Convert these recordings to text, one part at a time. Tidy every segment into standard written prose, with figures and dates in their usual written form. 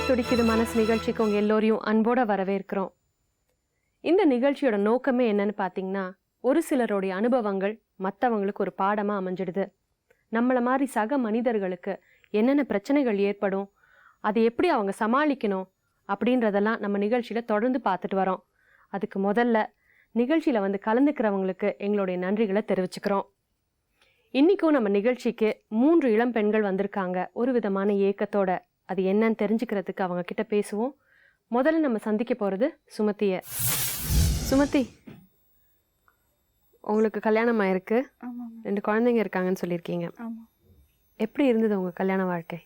துடிக்குது மனசு நிகழ்ச்சிக்கு உங்க எல்லோரையும் அன்போட வரவேற்கிறோம். இந்த நிகழ்ச்சியோட நோக்கமே என்னன்னு பார்த்தீங்கன்னா, ஒரு சிலருடைய அனுபவங்கள் மற்றவங்களுக்கு ஒரு பாடமா அமைஞ்சிடுது. நம்மள மாதிரி சக மனிதர்களுக்கு என்னென்ன பிரச்சனைகள் ஏற்படும், அதை எப்படி அவங்க சமாளிக்கணும் அப்படின்றதெல்லாம் நம்ம நிகழ்ச்சியில தொடர்ந்து பார்த்துட்டு வரோம். அதுக்கு முதல்ல நிகழ்ச்சியில வந்து கலந்துக்கிறவங்களுக்கு எங்களுடைய நன்றிகளை தெரிவிச்சுக்கிறோம். இன்னைக்கும் நம்ம நிகழ்ச்சிக்கு 3 இளம் பெண்கள் வந்திருக்காங்க ஒரு விதமான ஏக்கத்தோட. அது என்னன்னு தெரிஞ்சுக்கிறதுக்கு அவங்க கிட்ட பேசுவோம். முதல்ல நம்ம சந்திக்க போறது சுமதிய. சுமதி, உங்களுக்கு கல்யாணம் ஆயிருக்கு, 2 குழந்தைங்க இருக்காங்கன்னு சொல்லியிருக்கீங்க. எப்படி இருந்தது உங்க கல்யாண வாழ்க்கை?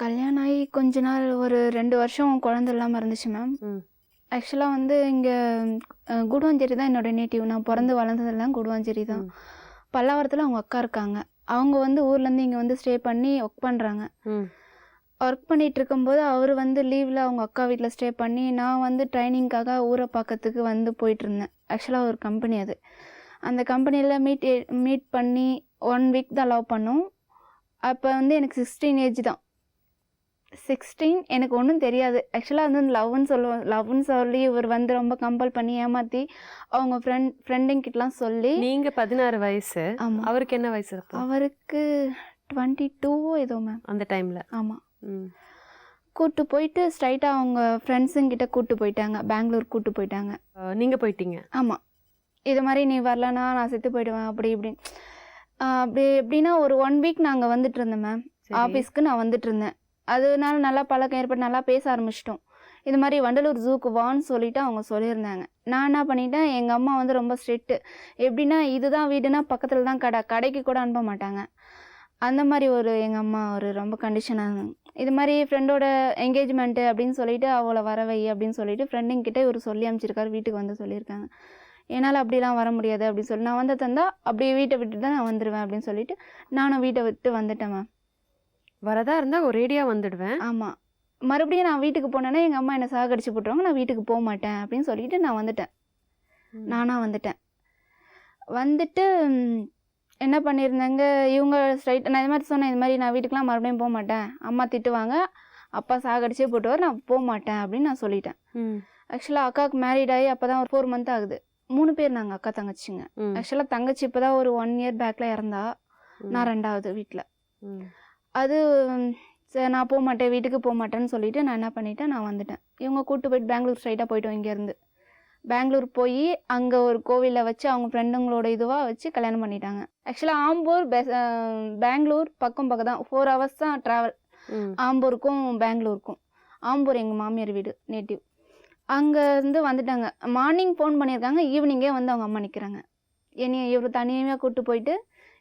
கல்யாணம் ஆகி கொஞ்ச நாள் ஒரு 2 வருஷம் குழந்தை இல்லாமல் இருந்துச்சு மேம். ஆக்சுவலாக வந்து இங்கே கூடுவாஞ்சேரி தான் என்னோட நேட்டிவ். நான் பிறந்து வளர்ந்ததெல்லாம் கூடுவாஞ்சேரி தான். பல்லாவரத்தில் அவங்க அக்கா இருக்காங்க. அவங்க வந்து ஊர்லேருந்து இங்கே வந்து ஸ்டே பண்ணி ஒர்க் பண்ணுறாங்க. ஒர்க் பண்ணிகிட்டு இருக்கும்போது அவர் வந்து லீவில் அவங்க அக்கா வீட்டில் ஸ்டே பண்ணி, நான் வந்து ட்ரைனிங்காக ஊரை பார்க்கறதுக்கு வந்து போயிட்டுருந்தேன். ஆக்சுவலாக ஒரு கம்பெனி அது. அந்த கம்பெனியில் மீட் பண்ணி 1 வீக் தான் லவ் பண்ணோம். அப்போ வந்து எனக்கு 16 ஏஜ் தான். 16 எனக்கு ஒன்றும் தெரியாது. ஆக்சுவலாக வந்து லவ்னு சொல்லி இவர் வந்து ரொம்ப கம்பல் பண்ணி ஏமாற்றி அவங்க ஃப்ரெண்டுங்கிட்டலாம் சொல்லி. நீங்கள் 16 வயசு. ஆமாம். அவருக்கு என்ன வயசு? அவருக்கு 22 ஏதோ மேம் அந்த டைமில். ஆமாம். கூப்பிட்டு போயிட்டு ஸ்ட்ரைட்டாக அவங்க ஃப்ரெண்ட்ஸுங்கிட்ட கூப்பிட்டு போயிட்டாங்க. பெங்களூர் கூப்பிட்டு போயிட்டாங்க. நீங்கள் போயிட்டீங்க? ஆமாம். இது மாதிரி நீ வரலன்னா நான் செத்து போயிடுவேன் அப்படி இப்படின்னு. அப்படி எப்படின்னா ஒரு 1 வீக் நாங்கள் வந்துட்டு இருந்தேன் மேம். ஆஃபீஸ்க்கு நான் வந்துட்டு இருந்தேன். அதனால நல்லா பழக்கம் ஏற்பட்டு நல்லா பேச ஆரம்பிச்சிட்டோம். இது மாதிரி வண்டலூர் ஜூக்கு வான்னு சொல்லிட்டு அவங்க சொல்லியிருந்தாங்க. நான் என்ன பண்ணிட்டேன், எங்கள் அம்மா வந்து ரொம்ப ஸ்ட்ரிக்ட்டு. எப்படின்னா இதுதான் வீடுனா பக்கத்தில் தான் கடைக்கு கூட அனுப்ப மாட்டாங்க. அந்த மாதிரி எங்கள் அம்மா ரொம்ப கண்டிஷனாக இருந்தாங்க. இது மாதிரி ஃப்ரெண்டோட என்கேஜ்மெண்ட்டு அப்படின்னு சொல்லிட்டு அவளை வரவை அப்படின்னு சொல்லிட்டு ஃப்ரெண்டுங்கிட்ட இவர் சொல்லி அனுப்பிச்சிருக்காரு. வீட்டுக்கு வந்து சொல்லியிருக்காங்க. என்னால் அப்படிலாம் வர முடியாது அப்படின்னு சொல்லி நான் வந்து தந்தா அப்படியே வீட்டை விட்டுட்டு தான் நான் வந்துடுவேன் அப்படின்னு சொல்லிட்டு நானும் வீட்டை விட்டு வந்துட்டேன் மேம். வரதா இருந்தால் ஒரேடியாக வந்துடுவேன். ஆமாம். மறுபடியும் நான் வீட்டுக்கு போனேன்னா எங்கள் அம்மா என்னை சாகடிச்சு போட்டுருவாங்க. நான் வீட்டுக்கு போக மாட்டேன் அப்படின்னு சொல்லிட்டு நான் வந்துட்டேன். நானாக வந்துட்டேன். வந்துட்டு என்ன பண்ணியிருந்தாங்க இவங்க ஸ்ட்ரைட். நான் இது மாதிரி சொன்னேன், இது மாதிரி நான் வீட்டுக்கெலாம் மறுபடியும் போக மாட்டேன், அம்மா திட்டுவாங்க, அப்பா சாகடிச்சே போட்டுவார், நான் போக மாட்டேன் அப்படின்னு நான் சொல்லிட்டேன். ஆக்சுவலாக அக்காவுக்கு மேரீட் ஆகி அப்போ தான் ஒரு 4 மந்த் ஆகுது. 3 பேர் நாங்கள் அக்கா தங்கச்சிங்க. ஆக்சுவலாக தங்கச்சி இப்போ தான் ஒரு 1 இயர் பேக்கில் இறந்தா. நான் 2வது வீட்டில். அது நான் போக மாட்டேன், வீட்டுக்கு போக மாட்டேன்னு சொல்லிட்டு நான் என்ன பண்ணிட்டேன், நான் வந்துட்டேன். இவங்க கூப்பிட்டு போயிட்டு பெங்களூர் ஸ்ட்ரைட்டாக போயிட்டோம். இங்கேருந்து பெங்களூர் போய் அங்கே ஒரு கோவிலில் வச்சு அவங்க ஃப்ரெண்டுங்களோட இதுவாக வச்சு கல்யாணம் பண்ணிட்டாங்க. ஆக்சுவலாக ஆம்பூர் பெங்களூர் பக்கம் தான் 4 hours தான் ட்ராவல். ஆம்பூருக்கும் பெங்களூருக்கும். ஆம்பூர் எங்கள் மாமியார் வீடு நேட்டிவ். அங்கேருந்து வந்துட்டாங்க. மார்னிங் ஃபோன் பண்ணியிருக்காங்க, ஈவினிங்கே வந்து அவங்க அம்மா நிற்கிறாங்க. என்னைய இவர் தனியாக கூப்பிட்டு போயிட்டு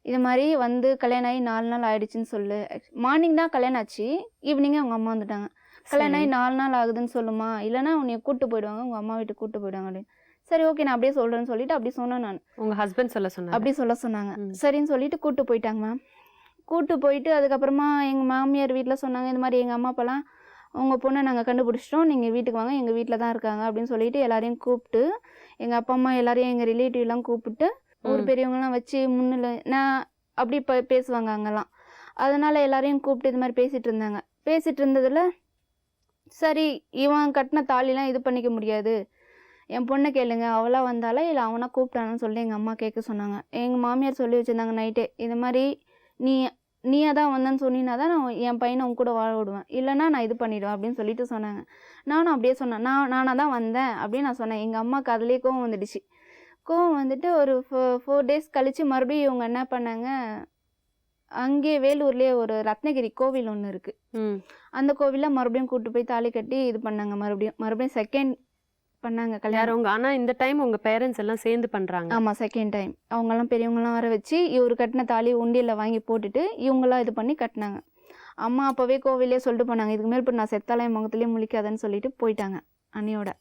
இது மாதிரி வந்து கல்யாணம் ஆகி 4 நாள் ஆகிடுச்சின்னு சொல்லு. மார்னிங் தான் கல்யாணம் ஆச்சு, ஈவினிங்கே அவங்க அம்மா வந்துட்டாங்க. கல்யாணம் ஆகி 4 நாள் ஆகுதுன்னு சொல்லுமா, இல்லைனா உன்னை கூப்பிட்டு போயிடுவாங்க, உங்கள் அம்மா வீட்டுக்கு கூப்பிட்டு போயிடுவாங்க அப்படின்னு. சரி ஓகே நான் அப்படியே சொல்கிறேன்னு சொல்லிட்டு அப்படி சொன்னேன். நான் உங்கள் ஹஸ்பண்ட் அப்படி சொல்ல சொன்னாங்க. சரின்னு சொல்லிட்டு கூப்பிட்டு போயிட்டாங்க மேம். கூப்பிட்டு போயிட்டு அதுக்கப்புறமா எங்கள் மாமியார் வீட்டில் சொன்னாங்க, இந்த மாதிரி எங்கள் அம்மா அப்பாலாம் உங்கள் பொண்ணை நாங்கள் கண்டுபிடிச்சிட்டோம், நீங்கள் வீட்டுக்கு வாங்க, எங்கள் வீட்டில் தான் இருக்காங்க அப்படின்னு சொல்லிட்டு எல்லாரையும் கூப்பிட்டு எங்கள் அப்பா அம்மா எல்லாரையும் எங்கள் ரிலேட்டிவ்லாம் கூப்பிட்டு ஊர் பெரியவங்களாம் வச்சு முன்னில் நான் அப்படி பேசுவாங்க அங்கெல்லாம். அதனால் எல்லாரையும் கூப்பிட்டு இது மாதிரி பேசிகிட்டு இருந்தாங்க. பேசிகிட்டு இருந்ததில் சரி இவன் கட்டின தாலிலாம் இது பண்ணிக்க முடியாது, என் பொண்ணை கேளுங்க, அவளாக வந்தாலே இல்லை அவனா கூப்பிட்டானு சொல்லி எங்கள் அம்மா கேட்க சொன்னாங்க. எங்கள் மாமியார் சொல்லி வச்சுருந்தாங்க நைட்டே, இது மாதிரி நீயாக தான் வந்தேன்னு சொன்னீங்கன்னா தான் நான் என் பையனை உன் கூட வாழ விடுவேன், இல்லைனா நான் இது பண்ணிவிடுவேன் அப்படின்னு சொல்லிட்டு சொன்னாங்க. நானும் அப்படியே சொன்னேன், நானாக தான் வந்தேன் அப்படின்னு நான் சொன்னேன். எங்கள் அம்மாவுக்கு அதுலேயே கோவம் வந்துடுச்சு. கோவம் வந்துட்டு ஒரு 4 days கழித்து மறுபடியும் இவங்க என்ன பண்ணாங்க, அங்கே வேலூர்லேயே ஒரு ரத்னகிரி கோவில் ஒன்று இருக்குது. அந்த கோவிலில் மறுபடியும் கூப்பிட்டு போய் தாலி கட்டி இது பண்ணாங்க. மறுபடியும் செகண்ட் பண்ணாங்க கல்யாணம். ஆனால் இந்த டைம் உங்கள் பேரண்ட்ஸ் எல்லாம் சேர்ந்து பண்ணுறாங்க. ஆமாம், செகண்ட் டைம் அவங்கெல்லாம் பெரியவங்களாம் வர வச்சு இவர் கட்டின தாலி உண்டியில் வாங்கி போட்டுட்டு இவங்களாம் இது பண்ணி கட்டினாங்க. அம்மா அப்போவே கோவிலே சொல்லிட்டு போனாங்க, இதுக்கு மேல் இப்போ நான் செத்தாலே என் முகத்துலேயே முழிக்காதன்னு சொல்லிட்டு போயிட்டாங்க அண்ணியோட.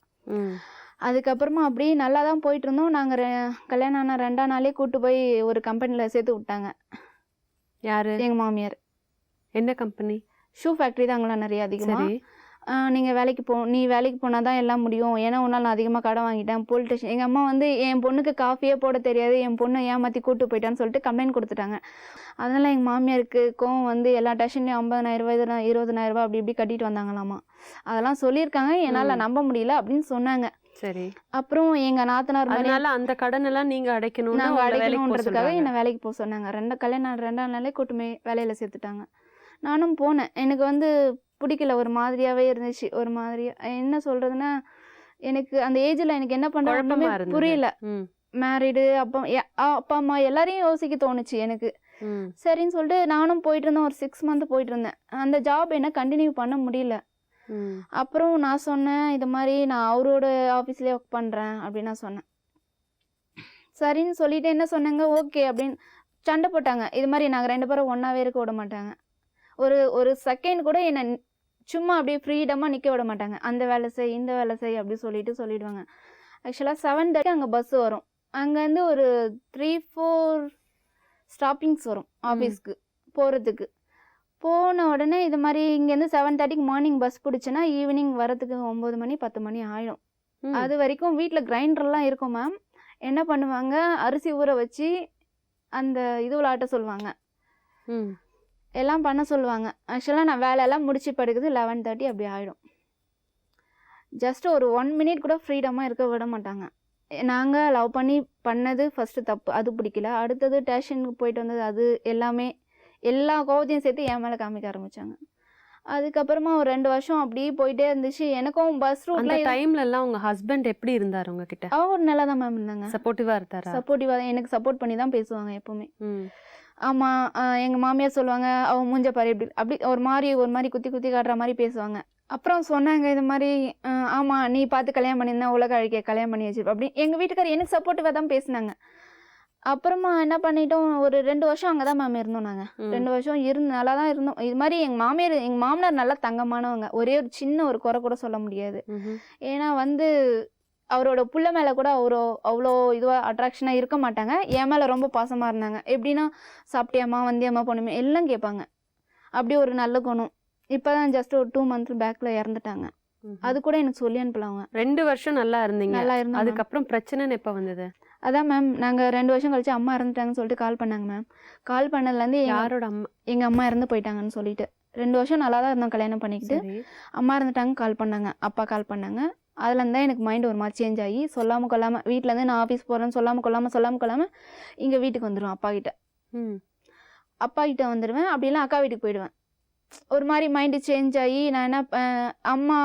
அதுக்கப்புறமா அப்படி நல்லா தான் போயிட்டு இருந்தோம். நாங்கள் கல்யாணம் ஆன 2ஆம் நாளே கூப்பிட்டு போய் ஒரு கம்பெனியில் சேர்த்து விட்டாங்க. யார்? எங்கள் மாமியார். என்ன கம்பெனி? ஷூ ஃபேக்ட்ரி தான் அங்கெல்லாம் நிறைய அதிகமாக. நீங்கள் நீ வேலைக்கு போனால் தான் எல்லாம் முடியும், ஏன்னா உன்னால் நான் அதிகமாக கடன் வாங்கிட்டேன், போலீஸ் ஸ்டேஷன். எங்கள் அம்மா வந்து என் பொண்ணுக்கு காஃபியே போட தெரியாது, என் பொண்ணை ஏமாற்றி கூட்டு போயிட்டான்னு சொல்லிட்டு கம்ப்ளைண்ட் கொடுத்துட்டாங்க. அதனால் எங்கள் மாமியாருக்கு கோவம் வந்து எல்லா டேஷன்லையும் 50,000 20,000 அப்படி இப்படி கட்டிட்டு வந்தாங்களாமா. அதெல்லாம் சொல்லியிருக்காங்க, என்னால் நம்ப முடியல அப்படின்னு சொன்னாங்க. சரி. அப்புறம் எங்கள் நாத்தனார் மாதிரி அதனால அந்த கடன் எல்லாம் நீங்க அடைக்கணும்னு நாங்கள் உங்களை வேலைக்கு போக அடைக்கணுன்றதுக்காக சொல்றாங்க. என்னை வேலைக்கு போக சொன்னாங்க. கல்யாணம் 2ஆம் நாளே கூட்டுமே வேலையில் சேர்த்துட்டாங்க. நானும் போனேன். எனக்கு வந்து பிடிக்கல, ஒரு மாதிரியாகவே இருந்துச்சு. ஒரு மாதிரியா என்ன சொல்கிறதுன்னா, எனக்கு அந்த ஏஜில் எனக்கு என்ன பண்ணுறதுமே குழப்பமா இருந்தது. புரியல. ம். மேரிடு அப்பா அம்மா எல்லாரையும் யோசிக்க தோணுச்சு எனக்கு. ம். சரின்னு சொல்லிட்டு நானும் போயிட்டு இருந்தேன். ஒரு 6 மந்த் போயிட்டு இருந்தேன். அந்த ஜாப் என்ன கண்டினியூ பண்ண முடியல. ம். அப்புறம் நான் சொன்னேன், இது மாதிரி நான் அவரோட ஆஃபீஸ்லேயே ஒர்க் பண்ணுறேன் அப்படின்னு நான் சொன்னேன். சரின்னு சொல்லிட்டு என்ன சொன்னாங்க, ஓகே அப்படின்னு சண்டை போட்டாங்க. இது மாதிரி நாங்கள் 2 பேரும் ஒன்றாவே இருக்க விட மாட்டாங்க. ஒரு செகண்ட் கூட என்னை சும்மா அப்படியே ஃப்ரீடமாக நிற்க விட மாட்டாங்க. அந்த வேலை செய், இந்த வேலை செய் அப்படி சொல்லிடுவாங்க. ஆக்சுவலாக 7:30 அங்கே பஸ் வரும். அங்கேருந்து ஒரு 3-4 ஸ்டாப்பிங்ஸ் வரும் ஆஃபீஸ்க்கு போகிறதுக்கு. போன உடனே இது மாதிரி இங்கேருந்து 7:30க்கு மார்னிங் பஸ் பிடிச்சேன்னா ஈவினிங் வரத்துக்கு 9 மணி 10 மணி ஆயிடும். ம். அது வரைக்கும் வீட்டில் கிரைண்டர்லாம் இருக்கும் மேம். என்ன பண்ணுவாங்க, அரிசி ஊற வச்சு அந்த இதுவில் ஆட்ட சொல்லுவாங்க, ம். எல்லாம் பண்ண சொல்லுவாங்க. ஆக்சுவலாக நான் வேலையெல்லாம் முடிச்சு படுக்குது 11:30 அப்படி ஆகிடும். ஜஸ்ட் ஒரு 1 மினிட் கூட ஃப்ரீடமாக இருக்க விட மாட்டாங்க. நாங்கள் லவ் பண்ணி பண்ணது ஃபஸ்ட்டு தப்பு, அது பிடிக்கல. அடுத்தது ஸ்டேஷனுக்கு போயிட்டு வந்தது, அது எல்லாமே எல்லா கோவத்தையும் சேர்த்து என் மேலே காமிக்க ஆரம்பித்தாங்க. அதுக்கப்புறமா ஒரு 2 வருஷம் அப்படியே போயிட்டே இருந்துச்சு. எனக்கும் பஸ் அந்த ரூட்ல டைம்ல எல்லாம் உங்க ஹஸ்பண்ட் எப்படி இருந்தாரு உங்ககிட்ட? ஒரு நல்லா தான் மேம் இருந்தாங்க. சப்போர்ட்டிவா இருந்தாரா? சப்போர்ட்டிவாக எனக்கு சப்போர்ட் பண்ணி தான் பேசுவாங்க எப்போவுமே. ம். ஆமாம், எங்கள் மாமியார் சொல்லுவாங்க, அவன் மூஞ்ச பாரு இப்படி அப்படி ஒரு மாதிரி குத்தி குத்தி காட்டுற மாதிரி பேசுவாங்க. அப்புறம் சொன்னாங்க இது மாதிரி, ஆமாம் நீ பார்த்து கல்யாணம் பண்ணியிருந்தா உலக அழிக்க கல்யாணம் பண்ணி வச்சிருப்ப அப்படி. எங்கள் வீட்டுக்காரர் எனக்கு சப்போர்ட்டிவாக தான் பேசினாங்க. அப்புறமா என்ன பண்ணிட்டோம், ஒரு 2 வருஷம் அங்கே தான் மேம் இருந்தோம் நாங்கள். 2 வருஷம் நல்லா தான் இருந்தோம். இது மாதிரி எங்கள் மாமனார் நல்லா தங்கமானவங்க. ஒரே ஒரு சின்ன ஒரு குறை கூட சொல்ல முடியாது. ம்ஹும். ஏன்னா வந்து அவரோட புள்ள மேலே கூட அவ்வளோ இதுவாக அட்ராக்ஷனாக இருக்க மாட்டாங்க. என் மேலே ரொம்ப பாசமாக இருந்தாங்க. எப்படின்னா சாப்பிட்டியாம்மா, வந்தியாம்மா, பொண்ணுமே எல்லாம் கேட்பாங்க. அப்படி ஒரு நல்ல குணம். இப்போ தான் ஜஸ்ட் ஒரு 2 மந்த் பேக்கில் இறந்துட்டாங்க. ம்ஹும். அது கூட எனக்கு சொல்லி அனுப்பலாம் அவங்க. 2 வருஷம் நல்லா இருந்தீங்க. நல்லா இருந்தோம். அதுக்கப்புறம் பிரச்சனைன்னு எப்ப வந்தது? அதான் மேம், நாங்கள் 2 வருஷம் கழிச்சு அம்மா இறந்துட்டாங்கன்னு சொல்லிட்டு கால் பண்ணாங்க மேம். கால் பண்ணதுலேருந்து யாரோட அம்மா? எங்கள் அம்மா இறந்து போயிட்டாங்கன்னு சொல்லிட்டு 2 வருஷம் நல்லா தான் இருந்தோம் கல்யாணம் பண்ணிக்கிட்டு. சரி. அம்மா இறந்துட்டாங்க கால் பண்ணாங்க, அப்பா கால் பண்ணாங்க. அதுலேருந்து தான் எனக்கு மைண்ட் ஒரு மாதிரி சேஞ்ச் ஆகி சொல்லாமல் கொள்ளாமல் வீட்டிலேருந்து நான் ஆஃபீஸ் போகிறேன்னு சொல்லாமல் கொள்ளாமல் இங்கே வீட்டுக்கு வந்துடுவேன். ம். அப்பா கிட்ட வந்துடுவேன். அப்படிலாம் அக்கா வீட்டுக்கு போயிடுவேன். ஒரு மாதிரி மைண்டு சேஞ்ச் ஆகி நான் என்ன அம்மா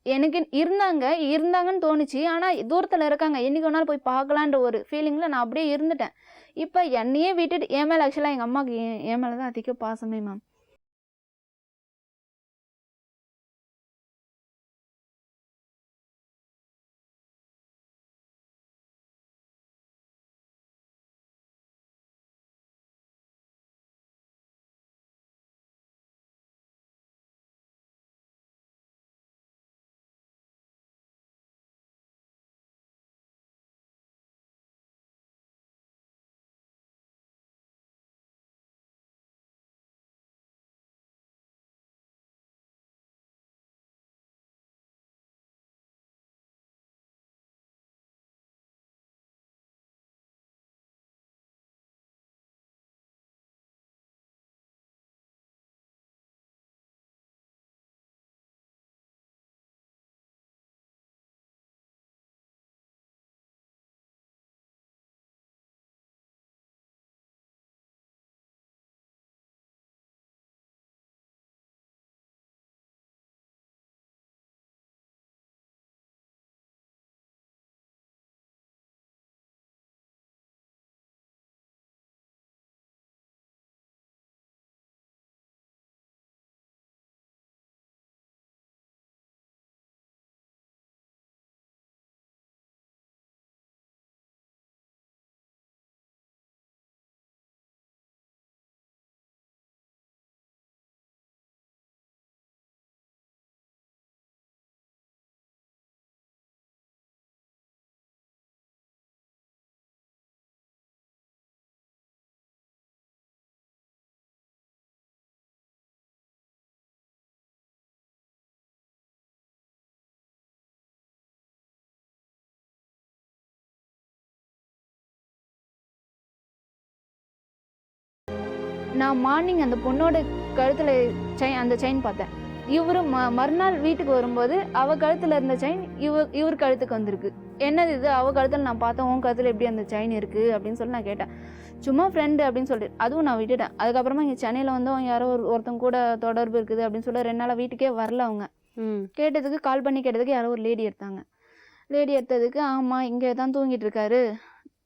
எனக்கு இருந்தாங்கன்னு தோணுச்சு. ஆனால் தூரத்தில் இருக்காங்க, என்றைக்கு வேணாலும் போய் பார்க்கலான்ற ஒரு ஃபீலிங்கில் நான் அப்படியே இருந்துட்டேன். இப்போ என்னையே விட்டுட்டு என் மேலே ஆக்சுவலாக எங்கள் அம்மாவுக்கு என் மேலே தான் அதிக பாசமே மேம். நான் மார்னிங் அந்த பொண்ணோட கழுத்தில் அந்த செயின் பார்த்தேன். இவரு மறுநாள் வீட்டுக்கு வரும்போது அவ கழுத்தில் இருந்த செயின் இவர் கழுத்துக்கு வந்திருக்கு. என்னது இது, அவ கழுத்தில் நான் பார்த்தேன், உன் கழுத்தில் எப்படி அந்த செயின் இருக்குது அப்படின்னு சொல்லி நான் கேட்டேன். சும்மா ஃப்ரெண்டு அப்படின்னு சொல்லிட்டு அதுவும் நான் விட்டுட்டேன். அதுக்கப்புறமா இங்கே சென்னையில் வந்து அவங்க யாரோ ஒருத்தங்க கூட தொடர்பு இருக்குது அப்படின்னு சொல்லி 2 நாளாக வீட்டுக்கே வரல. அவங்க கேட்டதுக்கு கால் பண்ணி கேட்டதுக்கு யாரோ ஒரு லேடி எடுத்தாங்க. லேடி எடுத்ததுக்கு ஆமாம் இங்கே தான் தூங்கிட்டு இருக்காரு,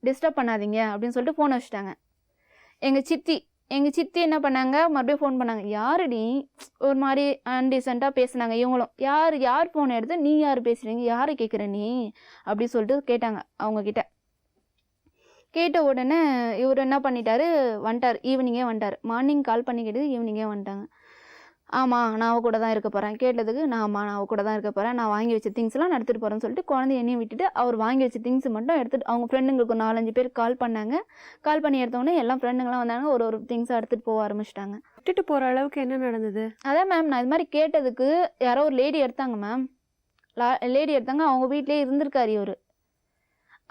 டிஸ்டர்ப் பண்ணாதீங்க அப்படின்னு சொல்லிட்டு ஃபோனை வச்சுட்டாங்க. எங்கள் சித்தி என்ன பண்ணாங்க, மறுபடியும் ஃபோன் பண்ணாங்க. யாருடி ஒரு மாதிரி அன்டீசெண்டாக பேசுனாங்க. இவங்களும் யார் ஃபோன் எடுத்து நீ யார் பேசுகிறீங்க, யாரை கேட்குற நீ அப்படி சொல்லிட்டு கேட்டாங்க அவங்கக்கிட்ட. கேட்ட உடனே இவர் என்ன பண்ணிட்டாரு, வந்துட்டார். ஈவினிங்கே வந்துட்டார். மார்னிங் கால் பண்ணி கேட்டது ஈவினிங்கே வந்துட்டாங்க. ஆமாம் நான் அவ கூட தான் இருக்க போகிறேன். கேட்டதுக்கு நான் அவ கூட தான் இருக்க போகிறேன், நான் வாங்கி வச்ச திங்ஸ்லாம் நான் எடுத்துகிட்டு போகிறேன்னு சொல்லிட்டு குழந்தைய என்னையும் விட்டுட்டு அவர் வாங்கி வச்ச திங்ஸ் மட்டும் எடுத்துகிட்டு அவங்க ஃப்ரெண்டுங்களுக்கு 4-5 பேர் கால் பண்ணாங்க. கால் பண்ணி எடுத்தோடனே எல்லாம் ஃப்ரெண்டுங்களாம் வந்தாங்க. ஒரு திங்ஸாக எடுத்துகிட்டு போக ஆரம்பிச்சிட்டாங்க. விட்டுட்டு போகிற அளவுக்கு என்ன நடந்தது? அதான் மேம், நான் இது மாதிரி கேட்டதுக்கு யாரோ ஒரு லேடி எடுத்தாங்க மேம். லேடி எடுத்தாங்க. அவங்க வீட்லேயே இருந்திருக்காரு இவர்.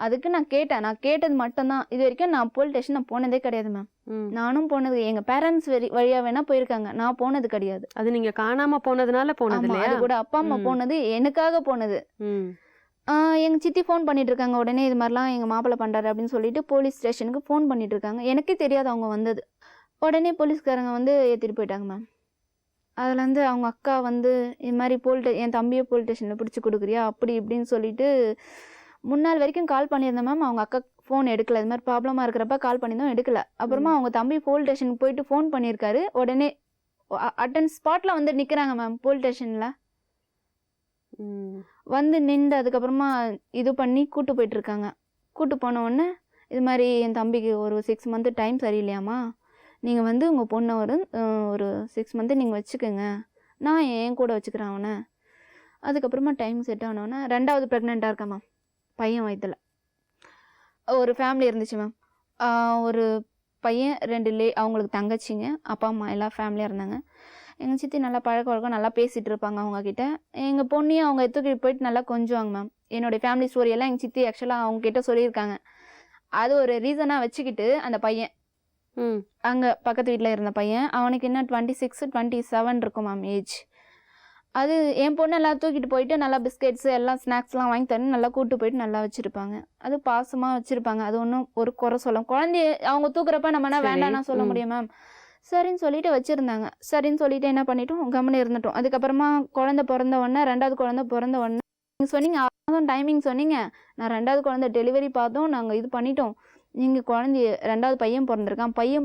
அதுக்கு நான் கேட்டது மட்டும்தான். இது வரைக்கும் நான் போலீஸ் ஸ்டேஷன் நான் போனதே கிடையாது மேம். நானும் போனது எங்கள் பேரண்ட்ஸ் வழியாக வேணா போயிருக்காங்க, நான் போனது கிடையாது. அது நீங்கள் காணாமல் போனதுனால போனது இல்லையா? அது கூட அப்பா அம்மா போனது எனக்காக போனது. எங்கள் சித்தி ஃபோன் பண்ணிட்டு இருக்காங்க. உடனே இது மாதிரிலாம் எங்கள் மாப்பிள்ளை பண்ணுறாரு அப்படின்னு சொல்லிட்டு போலீஸ் ஸ்டேஷனுக்கு ஃபோன் பண்ணிட்டு இருக்காங்க. எனக்கே தெரியாது அவங்க வந்தது. உடனே போலீஸ்காரங்க வந்து ஏற்றிட்டு போயிட்டாங்க மேம். அதில் வந்து அவங்க அக்கா வந்து இது மாதிரி என் தம்பியை போலீஸ் ஸ்டேஷனில் பிடிச்சி கொடுக்குறியா அப்படி இப்படின்னு சொல்லிட்டு முன்னாள் வரைக்கும் கால் பண்ணியிருந்தேன் மேம். அவங்க அக்கா ஃபோன் எடுக்கல. இது மாதிரி ப்ராப்ளமாக இருக்கிறப்ப கால் பண்ணியிருந்தோம், எடுக்கல. அப்புறமா அவங்க தம்பி போலீஸ் ஸ்டேஷனுக்கு போயிட்டு ஃபோன் பண்ணியிருக்காரு. உடனே அட்டன் ஸ்பாட்டில் வந்து நிற்கிறாங்க மேம். போலீஸ் ஸ்டேஷனில் வந்து நின்று அதுக்கப்புறமா இது பண்ணி கூட்டு போயிட்டுருக்காங்க. கூட்டு போன உடனே இது மாதிரி என் தம்பிக்கு ஒரு 6 மந்த்து டைம் சரியில்லையாம்மா, நீங்கள் வந்து உங்கள் பொண்ணை ஒரு 6 மந்த்து நீங்கள் வச்சுக்கோங்க, நான் என் கூட வச்சுக்கிறேன் அவனை. அதுக்கப்புறமா டைம் செட் ஆனோன்னே 2வது ப்ரெக்னெண்ட்டாக இருக்கேன் மேம். பையன் வயிற்றுல ஒரு ஃபேமிலி இருந்துச்சு மேம். ஒரு பையன் 2 அவங்களுக்கு தங்கச்சிங்க, அப்பா அம்மா எல்லாம் ஃபேமிலியாக இருந்தாங்க. எங்கள் சித்தி நல்லா பழக்க வழக்கம் நல்லா பேசிகிட்டு இருப்பாங்க அவங்கக்கிட்ட. எங்கள் பொண்ணையும் அவங்க தூக்கிட்டு போயிட்டு நல்லா கொஞ்சுவாங்க மேம். என்னுடைய ஃபேமிலி ஸ்டோரி எல்லாம் எங்கள் சித்தி ஆக்சுவலாக அவங்கக்கிட்ட சொல்லியிருக்காங்க. அது ஒரு ரீசனாக வச்சுக்கிட்டு அந்த பையன் அங்கே பக்கத்து வீட்டில் இருந்த பையன், அவனுக்கு என்ன 26, 27 இருக்கும் மேம் ஏஜ். அது என் பொண்ணு எல்லாம் தூக்கிட்டு போயிட்டு நல்லா பிஸ்கெட்ஸு எல்லாம் ஸ்நாக்ஸ்லாம் வாங்கி தரணும், நல்லா கூப்பிட்டு போயிட்டு நல்லா வச்சுருப்பாங்க. அது பாசமாக வச்சுருப்பாங்க. அது ஒன்றும் ஒரு குறை சொல்ல, குழந்தைய அவங்க தூக்குறப்ப நம்ம என்ன வேண்டாம்னா சொல்ல முடியும் மேம். சரின்னு சொல்லிட்டு வச்சுருந்தாங்க. சரின்னு சொல்லிட்டு என்ன பண்ணிட்டோம், கம்முன்னு இருந்துட்டோம். அதுக்கப்புறமா குழந்தை பிறந்த உடனே 2வது குழந்தை பிறந்த உடனே நீங்கள் சொன்னீங்க அதான் டைமிங் சொன்னீங்க, நான் 2வது குழந்தை டெலிவரி பார்த்தோம், நாங்கள் இது பண்ணிட்டோம், நீங்கள் குழந்தைய 2வது பையன்